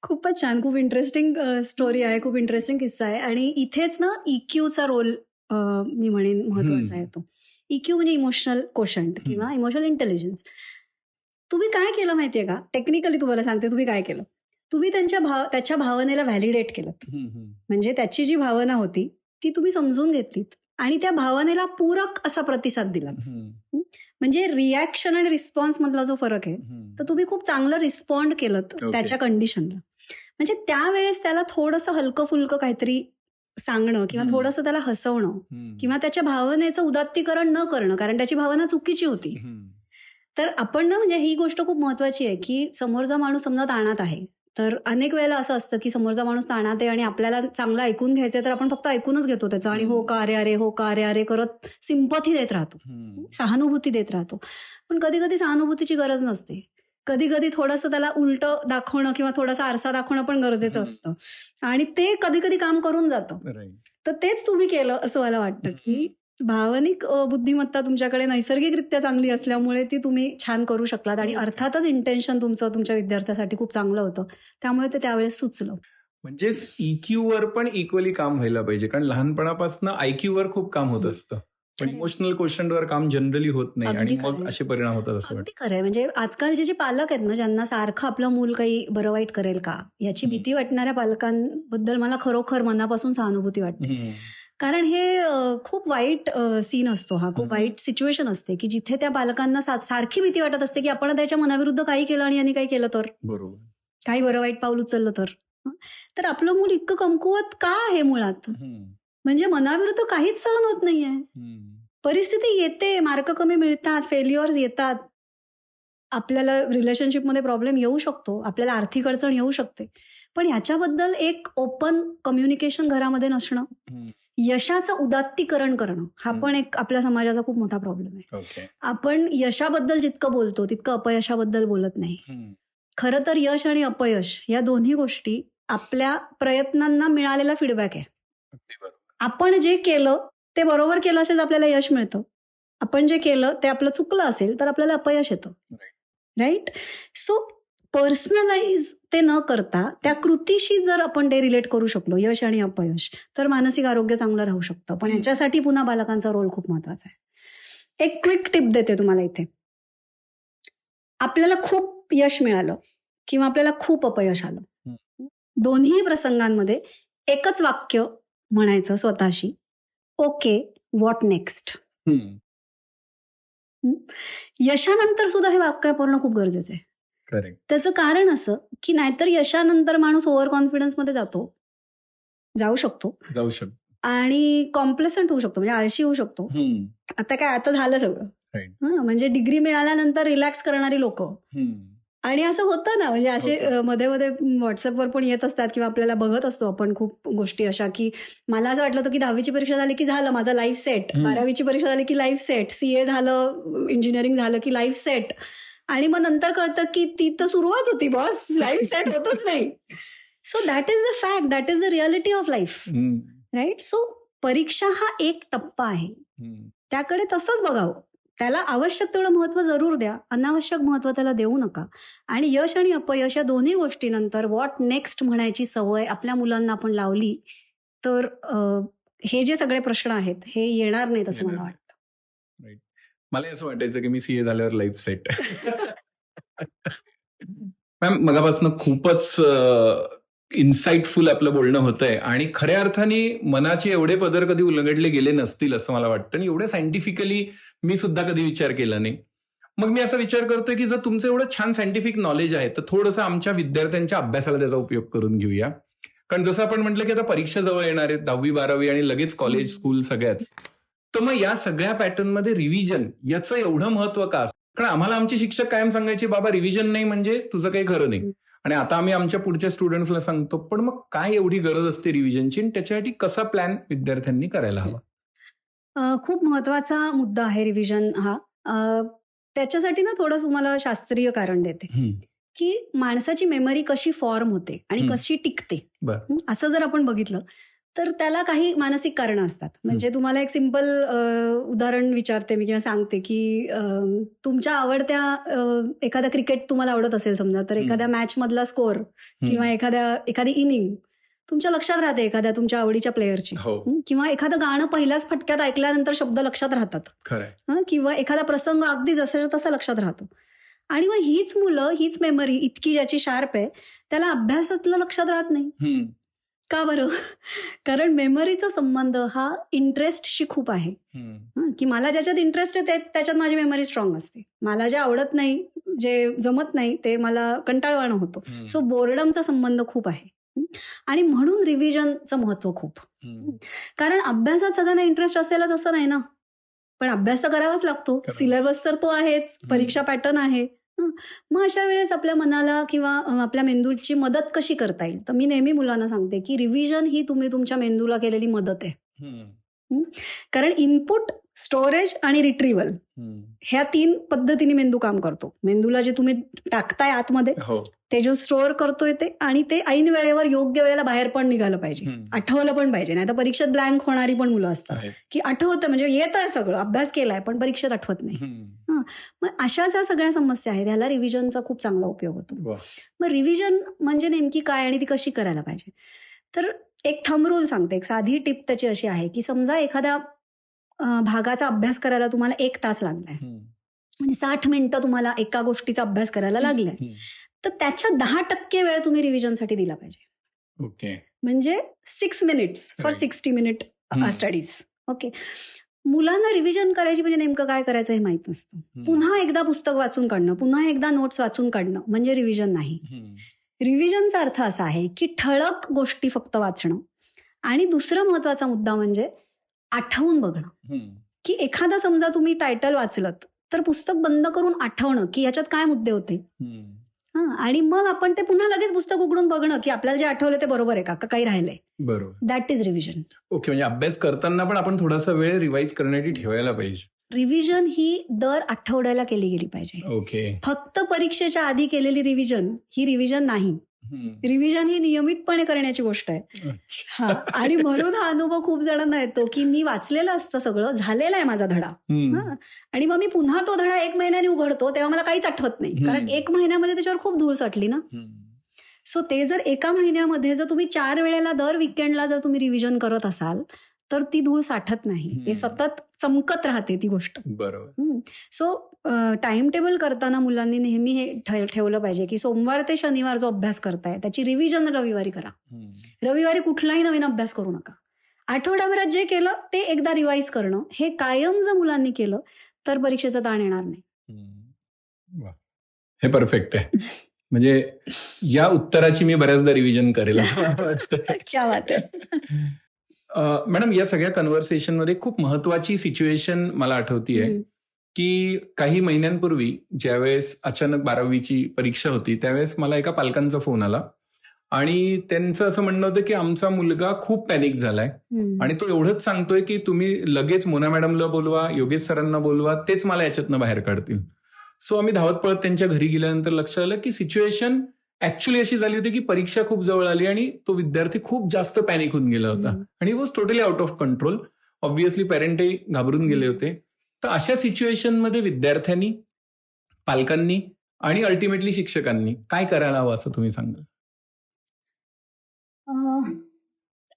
खूपच छान, खूप इंटरेस्टिंग स्टोरी आहे, खूप इंटरेस्टिंग किस्सा आहे. आणि इथेच ना EQचा रोल मी म्हणेन महत्वाचा आहे. तो EQ म्हणजे इमोशनल कोशंट किंवा इमोशनल इंटेलिजन्स. तुम्ही काय केलं माहितीये का, टेक्निकली तुम्हाला सांगते तुम्ही काय केलं. तुम्ही त्याच्या भावनेला व्हॅलिडेट केलं. म्हणजे त्याची जी भावना होती ती तुम्ही समजून घेतलीत आणि त्या भावनेला पूरक असा प्रतिसाद दिला. म्हणजे रिॲक्शन आणि रिस्पॉन्स मधला जो फरक आहे, तर तुम्ही खूप चांगलं रिस्पॉन्ड केलं त्याच्या कंडिशनला. म्हणजे त्यावेळेस त्याला थोडंसं हलकं फुलकं काहीतरी सांगणं किंवा थोडंसं त्याला हसवणं किंवा त्याच्या भावनेचं उदात्तीकरण न करणं, कारण त्याची भावना चुकीची होती. तर आपण ना, म्हणजे ही गोष्ट खूप महत्वाची आहे की समोरचा माणूस समजा ताणात आहे, तर अनेक वेळेला असं असतं की समोरचा माणूस ताणात आहे आणि आपल्याला चांगलं ऐकून घ्यायचंय, तर आपण फक्त ऐकूनच घेतो त्याचं आणि हो का रे अरे, हो का रे अरे करत सिंपथी देत राहतो, सहानुभूती देत राहतो. पण कधी कधी सहानुभूतीची गरज नसते. कधी कधी थोडंसं त्याला उलटं दाखवणं किंवा थोडासा आरसा दाखवणं पण गरजेचं असतं आणि ते कधी कधी काम करून जातं. तर तेच तुम्ही केलं असं मला वाटतं की भावनिक बुद्धिमत्ता तुमच्याकडे नैसर्गिकरित्या चांगली असल्यामुळे ती तुम्ही छान करू शकलात आणि अर्थातच इंटेन्शन तुमचं तुमच्या विद्यार्थ्यासाठी खूप चांगलं होतं, त्यामुळे ते त्यावेळेस सुचलं. म्हणजेच EQ वर पण इक्वली काम व्हायला पाहिजे, कारण लहानपणापासून IQ वर खूप काम होत असतं, पण इमोशनल क्वेश्चनवर काम जनरली होत नाही आणि मग असे परिणाम होतात असं वाटतं. अगदी खरं आहे. म्हणजे आजकालचे जे पालक आहेत ना, ज्यांना सारखं आपलं मूल काही बरं वाईट करेल का याची भीती वाटणाऱ्या पालकांबद्दल मला खरोखर मनापासून सहानुभूती वाटते. कारण हे खूप वाईट सीन असतो, हा खूप वाईट सिच्युएशन असते की जिथे त्या पालकांना सारखी भीती वाटत असते की आपण त्याच्या मनाविरुद्ध काही केलं आणि यांनी काही केलं तर, बरोबर, काही बरं वाईट पाऊल उचललं तर आपलं मूल इतकं कमकुवत का आहे मुळात. म्हणजे मनाविरुद्ध काहीच सहन होत नाहीये. परिस्थिती येते, मार्क कमी मिळतात, फेल्युअर्स येतात, आपल्याला रिलेशनशिपमध्ये प्रॉब्लेम येऊ शकतो, आपल्याला आर्थिक अडचण येऊ शकते, पण ह्याच्याबद्दल एक ओपन कम्युनिकेशन घरामध्ये नसणं, यशाचं उदात्तीकरण करणं, हा पण एक आपल्या समाजाचा खूप मोठा प्रॉब्लेम आहे. आपण यशाबद्दल जितकं बोलतो तितकं अपयशाबद्दल बोलत नाही. खरं तर यश आणि अपयश या दोन्ही गोष्टी आपल्या प्रयत्नांना मिळालेला फीडबॅक आहे. आपण जे केलं ते बरोबर केलं असेल तर आपल्याला यश मिळतं, आपण जे केलं ते आपलं चुकलं असेल तर आपल्याला अपयश येतं. राईट. सो पर्सनलाइज ते न करता त्या कृतीशी जर आपण ते रिलेट करू शकलो, यश आणि अपयश, तर मानसिक आरोग्य चांगलं राहू शकतं. पण ह्याच्यासाठी पुन्हा बालकांचा रोल खूप महत्वाचा आहे. एक क्विक टिप देते तुम्हाला इथे. आपल्याला खूप यश मिळालं किंवा आपल्याला खूप अपयश आलं, दोन्ही प्रसंगांमध्ये एकच वाक्य म्हणायचं स्वतःशी, ओके व्हॉट नेक्स्ट. यशानंतर सुद्धा हे वाक्य वापरणं खूप गरजेचं आहे. त्याचं कारण असं की नाहीतर यशानंतर माणूस ओव्हर कॉन्फिडन्स मध्ये जाऊ शकतो आणि कॉम्प्लेसंट होऊ शकतो, म्हणजे आळशी होऊ शकतो. आता झालं सगळं, म्हणजे डिग्री मिळाल्यानंतर रिलॅक्स करणारी लोक, आणि असं होतं ना, म्हणजे असे मध्ये मध्ये व्हॉट्सअपवर पण येत असतात किंवा आपल्याला बघत असतो आपण खूप गोष्टी अशा की मला असं वाटलं होतं की 10वीची परीक्षा झाली की झालं माझं लाईफ सेट, 12वीची परीक्षा झाली की लाईफ सेट, CA झालं, इंजिनिअरिंग झालं की लाईफ सेट, आणि मग नंतर कळतं की ती तर सुरुवात होती बॉस, लाईफ सेट होतच नाही. So that is the fact, that is the reality of life, right. So परीक्षा हा एक टप्पा आहे, त्याकडे तसंच बघावं, त्याला आवश्यक तेवढं महत्व जरूर द्या, अनावश्यक महत्व त्याला देऊ नका. आणि यश आणि अपयश या दोन्ही गोष्टीनंतर व्हॉट नेक्स्ट म्हणायची सवय आपल्या मुलांना आपण लावली तर हे जे सगळे प्रश्न आहेत हे येणार नाहीत असं मला वाटतं. मला असं वाटायचं की मी CA झाल्यावर लाईफ सेट. मॅम, मगापासून खूपच इन्साइटफुल आपलं बोलणं होतंय आणि खऱ्या अर्थाने मनाचे एवढे पदर कधी उलगडले गेले नसतील असं मला वाटतं आणि एवढं सायंटिफिकली मी सुद्धा कधी विचार केला नाही. मग मी असा विचार करतोय की जर तुमचं एवढं छान सायंटिफिक नॉलेज आहे तर थोडंसं आमच्या विद्यार्थ्यांच्या अभ्यासाला त्याचा उपयोग करून घेऊया. कारण जसं आपण म्हटलं की आता परीक्षा जवळ येणार आहेत, 10वी 12वी आणि लगेच कॉलेज स्कूल सगळ्याच, तर मग या सगळ्या पॅटर्नमध्ये रिव्हिजन याचं एवढं महत्व का असतं? कारण आम्हाला आमचे शिक्षक कायम सांगायचे बाबा रिव्हिजन नाही म्हणजे तुझं काही खरं नाही. आणि आता आम्ही आमच्या पुढच्या स्टुडंट्सला सांगतो, पण मग काय एवढी गरज असते रिव्हिजनची आणि त्याच्यासाठी कसा प्लॅन विद्यार्थ्यांनी करायला हवा? खूप महत्वाचा मुद्दा आहे रिव्हिजन हा. त्याच्यासाठी ना थोडं तुम्हाला शास्त्रीय कारण देते की माणसाची मेमरी कशी फॉर्म होते आणि कशी टिकते. असं जर आपण बघितलं तर त्याला काही मानसिक कारणं असतात. म्हणजे तुम्हाला एक सिंपल उदाहरण विचारते मी किंवा सांगते की तुमच्या आवडत्या एखादा क्रिकेट तुम्हाला आवडत असेल समजा, तर एखाद्या मॅच मधला स्कोर किंवा एखादी इनिंग तुमच्या लक्षात राहते एखाद्या तुमच्या आवडीच्या प्लेअरची, किंवा एखादं गाणं पहिल्याच फटक्यात ऐकल्यानंतर शब्द लक्षात राहतात, किंवा एखादा प्रसंग अगदी जसं तसा लक्षात राहतो. आणि मग हीच मुलं, हीच मेमरी इतकी ज्याची शार्प आहे त्याला अभ्यासातलं लक्षात राहत नाही. का बरं? कारण मेमरीचा संबंध हा इंटरेस्टशी खूप आहे. की मला ज्याच्यात इंटरेस्ट आहे त्याच्यात माझी मेमरी स्ट्रॉंग असते. मला जे आवडत नाही, जे जमत नाही ते मला कंटाळवाणं होतं. सो बोर्डमचा संबंध खूप आहे. आणि म्हणून रिव्हिजनचं महत्व खूप. कारण अभ्यासात सगळ्यांना इंटरेस्ट असेलच असं नाही ना, पण अभ्यास तर करावाच लागतो. सिलेबस तर तो आहेच, परीक्षा पॅटर्न आहे. मग अशा वेळेस आपल्या मनाला किंवा आपल्या मेंदूची मदत कशी करता येईल? तर मी नेहमी मुलांना सांगते की रिव्हिजन ही तुम्ही तुमच्या मेंदूला केलेली मदत आहे. कारण इनपुट, स्टोरेज आणि रिट्रीव्हल ह्या 3 पद्धतीने मेंदू काम करतो. मेंदूला जे तुम्ही टाकताय आतमध्ये ते जो स्टोअर करतोय ते, आणि ते ऐन वेळेवर योग्य वेळेला बाहेर पण निघालं पाहिजे, आठवलं पण पाहिजे. नाही तर परीक्षेत ब्लँक होणारी पण मुलं असतात की आठवतं म्हणजे येत आहे सगळं, अभ्यास केलाय पण परीक्षेत आठवत नाही. मग अशाच ह्या सगळ्या समस्या आहेत, ह्याला रिव्हिजनचा खूप चांगला उपयोग होतो. मग रिव्हिजन म्हणजे नेमकी काय आणि ती कशी करायला पाहिजे? तर एक थंब रूल सांगते, एक साधी टिप त्याची अशी आहे की समजा एखाद्या भागाचा अभ्यास करायला तुम्हाला 1 तास लागलाय आणि 60 मिनिटं तुम्हाला एका गोष्टीचा अभ्यास करायला लागलाय, तर त्याच्या 10% वेळ तुम्ही रिव्हिजनसाठी दिला पाहिजे. म्हणजे 6 minutes for 60 minute studies. Okay. मुलांना रिव्हिजन करायची म्हणजे नेमकं काय करायचं हे माहित नसतं. पुन्हा एकदा पुस्तक वाचून काढणं, पुन्हा एकदा नोट्स वाचून काढणं म्हणजे रिव्हिजन नाही. रिव्हिजनचा अर्थ असा आहे की ठळक गोष्टी फक्त वाचणं, आणि दुसरा महत्वाचा मुद्दा म्हणजे आठवून बघणं. की एखादा समजा तुम्ही टायटल वाचलत तर पुस्तक बंद करून आठवणं की याच्यात काय मुद्दे होते, आणि मग आपण ते पुन्हा लगेच पुस्तक उघडून बघणं की आपल्याला जे आठवलं ते बरोबर आहे का काही राहिलंय. बरोबर. That is revision. ओके. म्हणजे अभ्यास करताना पण आपण थोडासा वेळ रिवाइज करण्यासाठी ठेवायला पाहिजे. रिव्हिजन ही दर आठवड्याला केली गेली पाहिजे. ओके. फक्त परीक्षेच्या आधी केलेली रिव्हिजन ही रिव्हिजन नाही. रिव्हिजन ही नियमितपणे करण्याची गोष्ट आहे. आणि म्हणून हा अनुभव खूप जणांना येतो की मी वाचलेलं असतं, सगळं झालेला आहे माझा धडा, आणि मग मी पुन्हा तो धडा 1 महिन्याने उघडतो तेव्हा मला काहीच आठवत नाही, कारण 1 महिन्यामध्ये त्याच्यावर खूप धूळ साठली ना. सो ते जर एका महिन्यामध्ये जर तुम्ही 4 वेळेला दर विकेंडला जर तुम्ही रिव्हिजन करत असाल तर ती धूळ साठत नाही, ते सतत चमकत राहते ती गोष्ट. बरोबर. सो टाइम टेबल करताना मुलांनी नेहमी हे ठेवलं पाहिजे की सोमवार ते शनिवार जो अभ्यास करताय त्याची रिव्हिजन रविवारी करा. रविवारी कुठलाही नवीन अभ्यास करू नका. आठवड्याभरात जे केलं ते एकदा रिवाइज करणं, हे कायम जर मुलांनी केलं तर परीक्षेचा ताण येणार नाही. हे परफेक्ट आहे. म्हणजे या उत्तराची मी बऱ्याचदा रिव्हिजन करेल. क्या बात आहे. मॅडम, या सगळ्या कन्व्हर्सेशनमध्ये खूप महत्वाची सिच्युएशन मला आठवतीये की काही महिन्यांपूर्वी ज्यावेळेस अचानक 12वीची परीक्षा होती त्यावेळेस मला एका पालकांचा फोन आला आणि त्यांचं असं म्हणणं होतं की आमचा मुलगा खूप पॅनिक झालाय आणि तो एवढंच सांगतोय की तुम्ही लगेच मोना मॅडमला बोलवा, योगेश सरांना बोलवा, तेच मला याच्यातनं बाहेर काढतील. सो आम्ही धावत पळत त्यांच्या घरी गेल्यानंतर लक्षात आलं की सिच्युएशन ऍक्च्युअली अशी झाली होती की परीक्षा खूप जवळ आली आणि तो विद्यार्थी खूप जास्त पॅनिक होऊन गेला होता आणि was totally out of control. Obviously पेरेंटही घाबरून गेले होते. तर अशा सिच्युएशनमध्ये विद्यार्थ्यांनी, पालकांनी आणि अल्टिमेटली शिक्षकांनी काय करायला हवं असं तुम्ही सांगाल?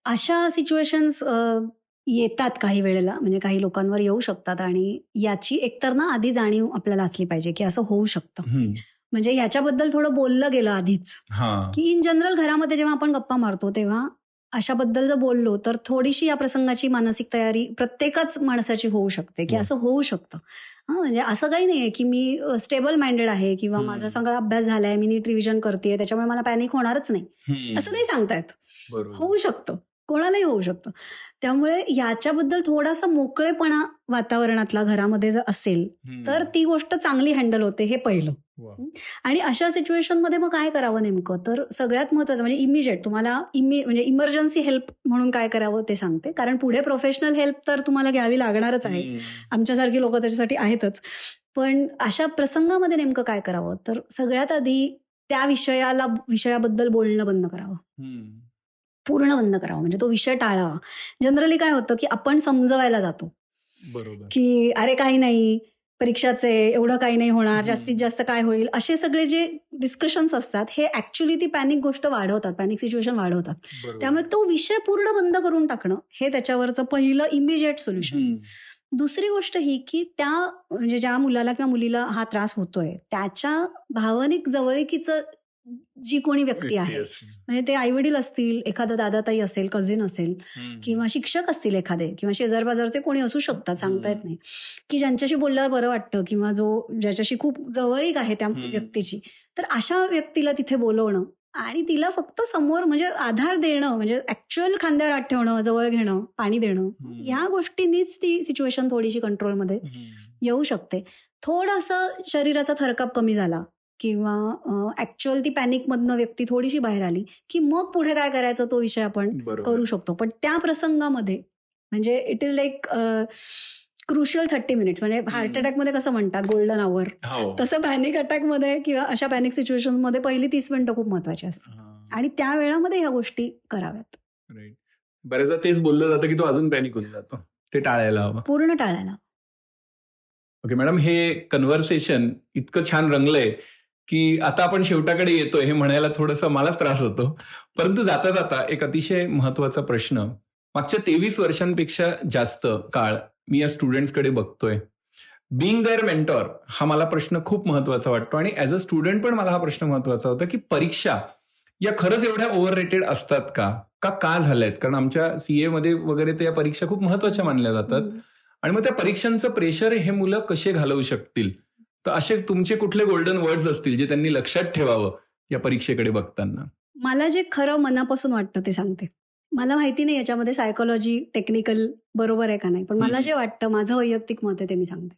अशा सिच्युएशन्स येतात काही वेळेला, म्हणजे काही लोकांवर येऊ शकतात, आणि याची एकतर ना आधी जाणीव आपल्याला असली पाहिजे की असं होऊ शकतं. म्हणजे ह्याच्याबद्दल थोडं बोललं गेलं आधीच, की इन जनरल घरामध्ये जेव्हा आपण गप्पा मारतो तेव्हा अशाबद्दल जर बोललो तर थोडीशी या प्रसंगाची मानसिक तयारी प्रत्येकच माणसाची होऊ शकते, की असं होऊ शकतं. म्हणजे असं काही नाहीये की मी स्टेबल माइंडेड आहे किंवा माझा सगळा अभ्यास झालाय, मी नीट रिव्हिजन करतेय, त्याच्यामुळे मला पॅनिक होणारच नाही, असं नाही सांगतायत. होऊ शकतं, कोणालाही होऊ शकतं. त्यामुळे याच्याबद्दल थोडासा मोकळेपणा वातावरणातला घरामध्ये जर असेल तर ती गोष्ट चांगली हँडल होते, हे पहिलं. आणि अशा सिच्युएशनमध्ये मग काय करावं नेमकं, तर सगळ्यात महत्वाचं म्हणजे इमिजिएट तुम्हाला म्हणजे इमर्जन्सी हेल्प म्हणून काय करावं ते सांगते, कारण पुढे प्रोफेशनल हेल्प तर तुम्हाला घ्यावी लागणारच आहे. आमच्यासारखी लोक त्याच्यासाठी आहेतच. पण अशा प्रसंगामध्ये नेमकं काय करावं, तर सगळ्यात आधी त्या विषयाबद्दल बोलणं बंद करावं, पूर्ण बंद करावं, म्हणजे तो विषय टाळावा. जनरली काय होतं की आपण समजवायला जातो, की अरे काही नाही, परीक्षाचे एवढं काही नाही होणार, जास्तीत जास्त काय होईल, असे सगळे जे डिस्कशन्स असतात हे ऍक्च्युली ती पॅनिक गोष्ट वाढवतात, पॅनिक सिच्युएशन वाढवतात. त्यामुळे तो विषय पूर्ण बंद करून टाकणं हे त्याच्यावरचं पहिलं इमिजिएट सोल्युशन. दुसरी गोष्ट ही की म्हणजे ज्या मुलाला किंवा मुलीला हा त्रास होतोय त्याच्या भावनिक जवळीकीचं जी कोणी व्यक्ती आहे, म्हणजे ते आई वडील असतील, एखादा दादाताई असेल, कझिन असेल, किंवा शिक्षक असतील एखादे, किंवा शेजार बाजारचे कोणी असू शकतात, सांगता येत नाही, की ज्यांच्याशी बोलल्यावर बरं वाटतं किंवा ज्याच्याशी खूप जवळीक आहे त्या व्यक्तीची, तर अशा व्यक्तीला तिथे बोलवणं आणि तिला फक्त समोर म्हणजे आधार देणं, म्हणजे ऍक्च्युअल खांद्यावर हात ठेवणं, जवळ घेणं, पाणी देणं, या गोष्टींनीच ती सिच्युएशन थोडीशी कंट्रोलमध्ये येऊ शकते. थोडासा शरीराचा थरकाप कमी झाला किंवा ऍक्च्युअल ती पॅनिक मधनं व्यक्ती थोडीशी बाहेर आली की मग पुढे काय करायचं तो विषय आपण करू शकतो. पण त्या प्रसंगामध्ये म्हणजे it is like crucial 30 minutes, म्हणजे हार्ट अटॅक मध्ये कसं म्हणतात गोल्डन आवर, तसं पॅनिक अटॅक मध्ये किंवा अशा पॅनिक सिच्युएशन मध्ये पहिली 30 मिनिटं खूप महत्वाची असतात आणि त्या वेळामध्ये ह्या गोष्टी कराव्यात. बऱ्याचदा तेच बोललं जातं की तो अजून पॅनिक होऊन जातो, ते टाळायला हवं, पूर्ण टाळायला. ओके मॅडम, हे कन्व्हर्सेशन इतकं छान रंगलंय की आता आपण शेवटाकडे येतोय हे म्हणायला थोडंसं मलाच त्रास होतो. परंतु जाता जाता एक अतिशय महत्वाचा प्रश्न, मागच्या 23 वर्षांपेक्षा जास्त काळ मी या स्टुडंट्सकडे बघतोय. बिईंग देअर मेंटॉर हा मला प्रश्न खूप महत्वाचा वाटतो आणि ऍज अ स्टुडंट पण मला हा प्रश्न महत्वाचा होता की परीक्षा या खरंच एवढ्या ओव्हररेटेड असतात का झाल्यात? कारण आमच्या सीए मध्ये वगैरे त्या परीक्षा खूप महत्वाच्या मानल्या जातात आणि मग त्या परीक्षांचं प्रेशर हे मुलं कसे घालवू शकतील? तर असे तुमचे कुठले गोल्डन वर्ड्स असतील जे त्यांनी लक्षात ठेवावं या परीक्षेकडे बघताना? मला जे खरं मनापासून वाटतं ते सांगते. मला माहिती नाही याच्यामध्ये सायकोलॉजी टेक्निकल बरोबर आहे का नाही, पण मला जे वाटतं, माझं वैयक्तिक मत आहे ते मी सांगते.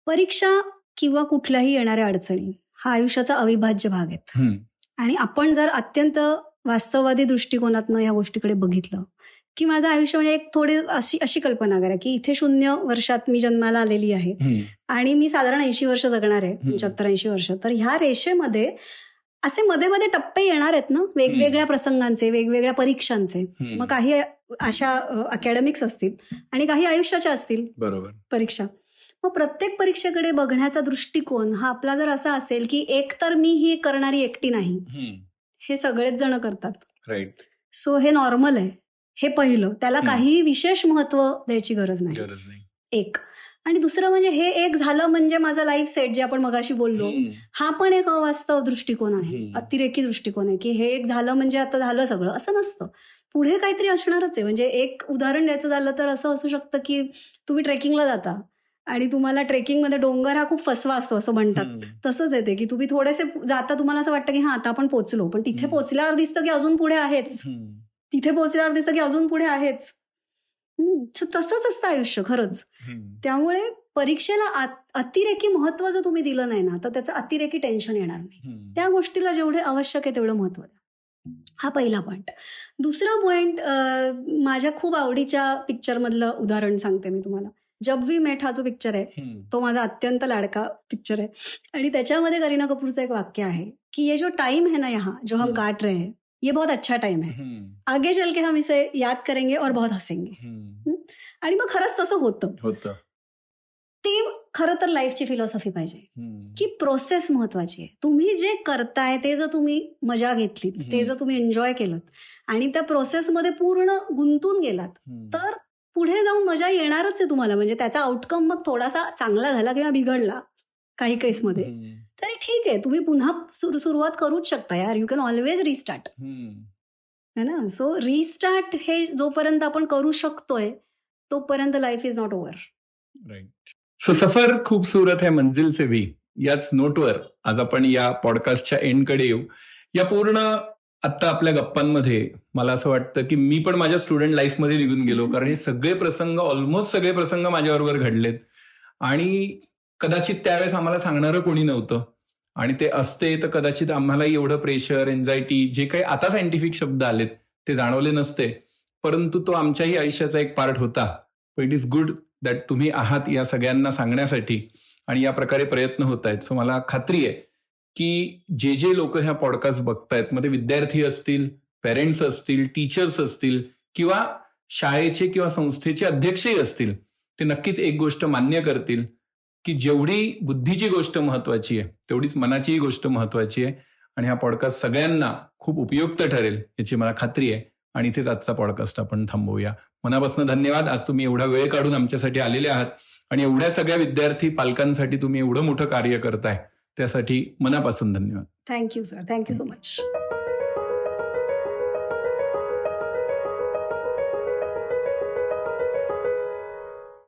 परीक्षा किंवा कुठल्याही येणाऱ्या अडचणी हा आयुष्याचा अविभाज्य भाग आहेत आणि आपण जर अत्यंत वास्तववादी दृष्टिकोनातनं या गोष्टीकडे बघितलं की माझं आयुष्य म्हणजे एक थोडी अशी कल्पना करा की इथे 0 वर्षात मी जन्माला आलेली आहे आणि मी साधारण 80 वर्ष जगणार आहे, 75-80 वर्ष. तर ह्या रेषेमध्ये असे मध्ये मध्ये टप्पे येणार आहेत ना, वेगवेगळ्या प्रसंगांचे, वेगवेगळ्या परीक्षांचे. मग काही अशा अकॅडमिक्स असतील आणि काही आयुष्याच्या असतील परीक्षा. मग प्रत्येक परीक्षेकडे बघण्याचा दृष्टिकोन हा आपला जर असा असेल की एक तर मी ही करणारी एकटी नाही, हे सगळेच जण करतात, राईट, सो हे नॉर्मल आहे, हे पहिलं, त्याला काही विशेष महत्व द्यायची गरज नाही, एक. आणि दुसरं म्हणजे हे एक झालं म्हणजे माझं लाईफ सेट, जे आपण मगाशी बोललो, हा पण एक अवास्तव दृष्टिकोन आहे, अतिरेकी दृष्टिकोन आहे की हे एक झालं म्हणजे आता झालं सगळं, असं नसतं. पुढे काहीतरी असणारच आहे. म्हणजे एक उदाहरण द्यायचं झालं तर असं असू शकतं की तुम्ही ट्रेकिंगला जाता आणि तुम्हाला ट्रेकिंगमध्ये डोंगर हा खूप फसवा असतो असं म्हणतात, तसंच येते की तुम्ही थोडेसे जाता, तुम्हाला असं वाटतं की हा आता आपण पोहोचलो, पण तिथे पोहोचल्यावर दिसतं की अजून पुढे आहेच, तिथे पोहोचल्यावर दिसतं की अजून पुढे आहेच. तसंच असतं आयुष्य खरंच. त्यामुळे परीक्षेला अतिरेकी महत्व जर तुम्ही दिलं नाही ना, तर त्याचं अतिरेकी टेन्शन येणार नाही. त्या गोष्टीला जेवढे आवश्यक आहे तेवढं महत्व द्या, हा पहिला पॉइंट. दुसरा पॉइंट, माझ्या खूप आवडीच्या पिक्चर मधलं उदाहरण सांगते मी तुम्हाला. जब वी मेट हा जो पिक्चर आहे तो माझा अत्यंत लाडका पिक्चर आहे आणि त्याच्यामध्ये करीना कपूरचं एक वाक्य आहे की ये जो टाइम है ना यहाँ जो हम काट रहे हैं ये बहुत अच्छा टाइम है, आगे चल के हम इसे याद करेंगे और बहुत हसेंगे. आणि मग खरंच तसं होतं. ती खरं तर लाईफची फिलॉसॉफी पाहिजे की प्रोसेस महत्वाची आहे. तुम्ही जे करताय ते जर तुम्ही मजा घेतलीत, ते जर तुम्ही एन्जॉय केलं आणि त्या प्रोसेसमध्ये पूर्ण गुंतून गेलात, तर पुढे जाऊन मजा येणारच आहे तुम्हाला. म्हणजे त्याचा आउटकम मग थोडासा चांगला झाला किंवा बिघडला काही केसमध्ये. तरी ठीक आहे, तुम्ही पुन्हा सुरुवात करूच शकता यार. यू कॅन ऑलवेज रिस्टार्ट, है ना. सो रिस्टार्ट हे जोपर्यंत आपण करू शकतोय तोपर्यंत life is not over. Right. So सफर खूबसूरत है मंजिल से भी, याच नोटवर आज आपण या पॉडकास्टच्या एंडकडे येऊ. या पूर्ण आत्ता आपल्या गप्पांमध्ये मला असं वाटतं की मी पण माझ्या स्टुडंट लाईफमध्ये निघून गेलो, कारण हे सगळे प्रसंग, ऑलमोस्ट सगळे प्रसंग माझ्याबरोबर घडलेत आणि कदाचित त्यावेळेस आम्हाला सांगणारं कोणी नव्हतं आणि ते असते तर कदाचित आम्हालाही एवढं प्रेशर, एन्झायटी, जे काही आता सायंटिफिक शब्द आलेत ते जाणवले नसते, परंतु तो आमच्याही आयुष्याचा एक पार्ट होता. इट इज गुड दॅट तुम्ही आहात या सगळ्यांना सांगण्यासाठी आणि या प्रकारे प्रयत्न होत आहेत. सो मला खात्री आहे की जे लोक ह्या पॉडकास्ट बघतायत, मध्ये विद्यार्थी असतील, पेरेंट्स असतील, टीचर्स असतील किंवा शाळेचे किंवा संस्थेचे अध्यक्षही असतील, ते नक्कीच एक गोष्ट मान्य करतील की जेवढी बुद्धीची गोष्ट महत्वाची आहे तेवढीच मनाचीही गोष्ट महत्वाची आहे आणि हा पॉडकास्ट सगळ्यांना खूप उपयुक्त ठरेल याची मला खात्री आहे. आणि इथेच आजचा पॉडकास्ट आपण थांबवूया. मनापासून धन्यवाद. आज तुम्ही एवढा वेळ काढून आमच्यासाठी आलेले आहात आणि एवढ्या सगळ्या विद्यार्थी पालकांसाठी तुम्ही एवढं मोठं कार्य करताय त्यासाठी मनापासून धन्यवाद. Thank you sir, thank you so much.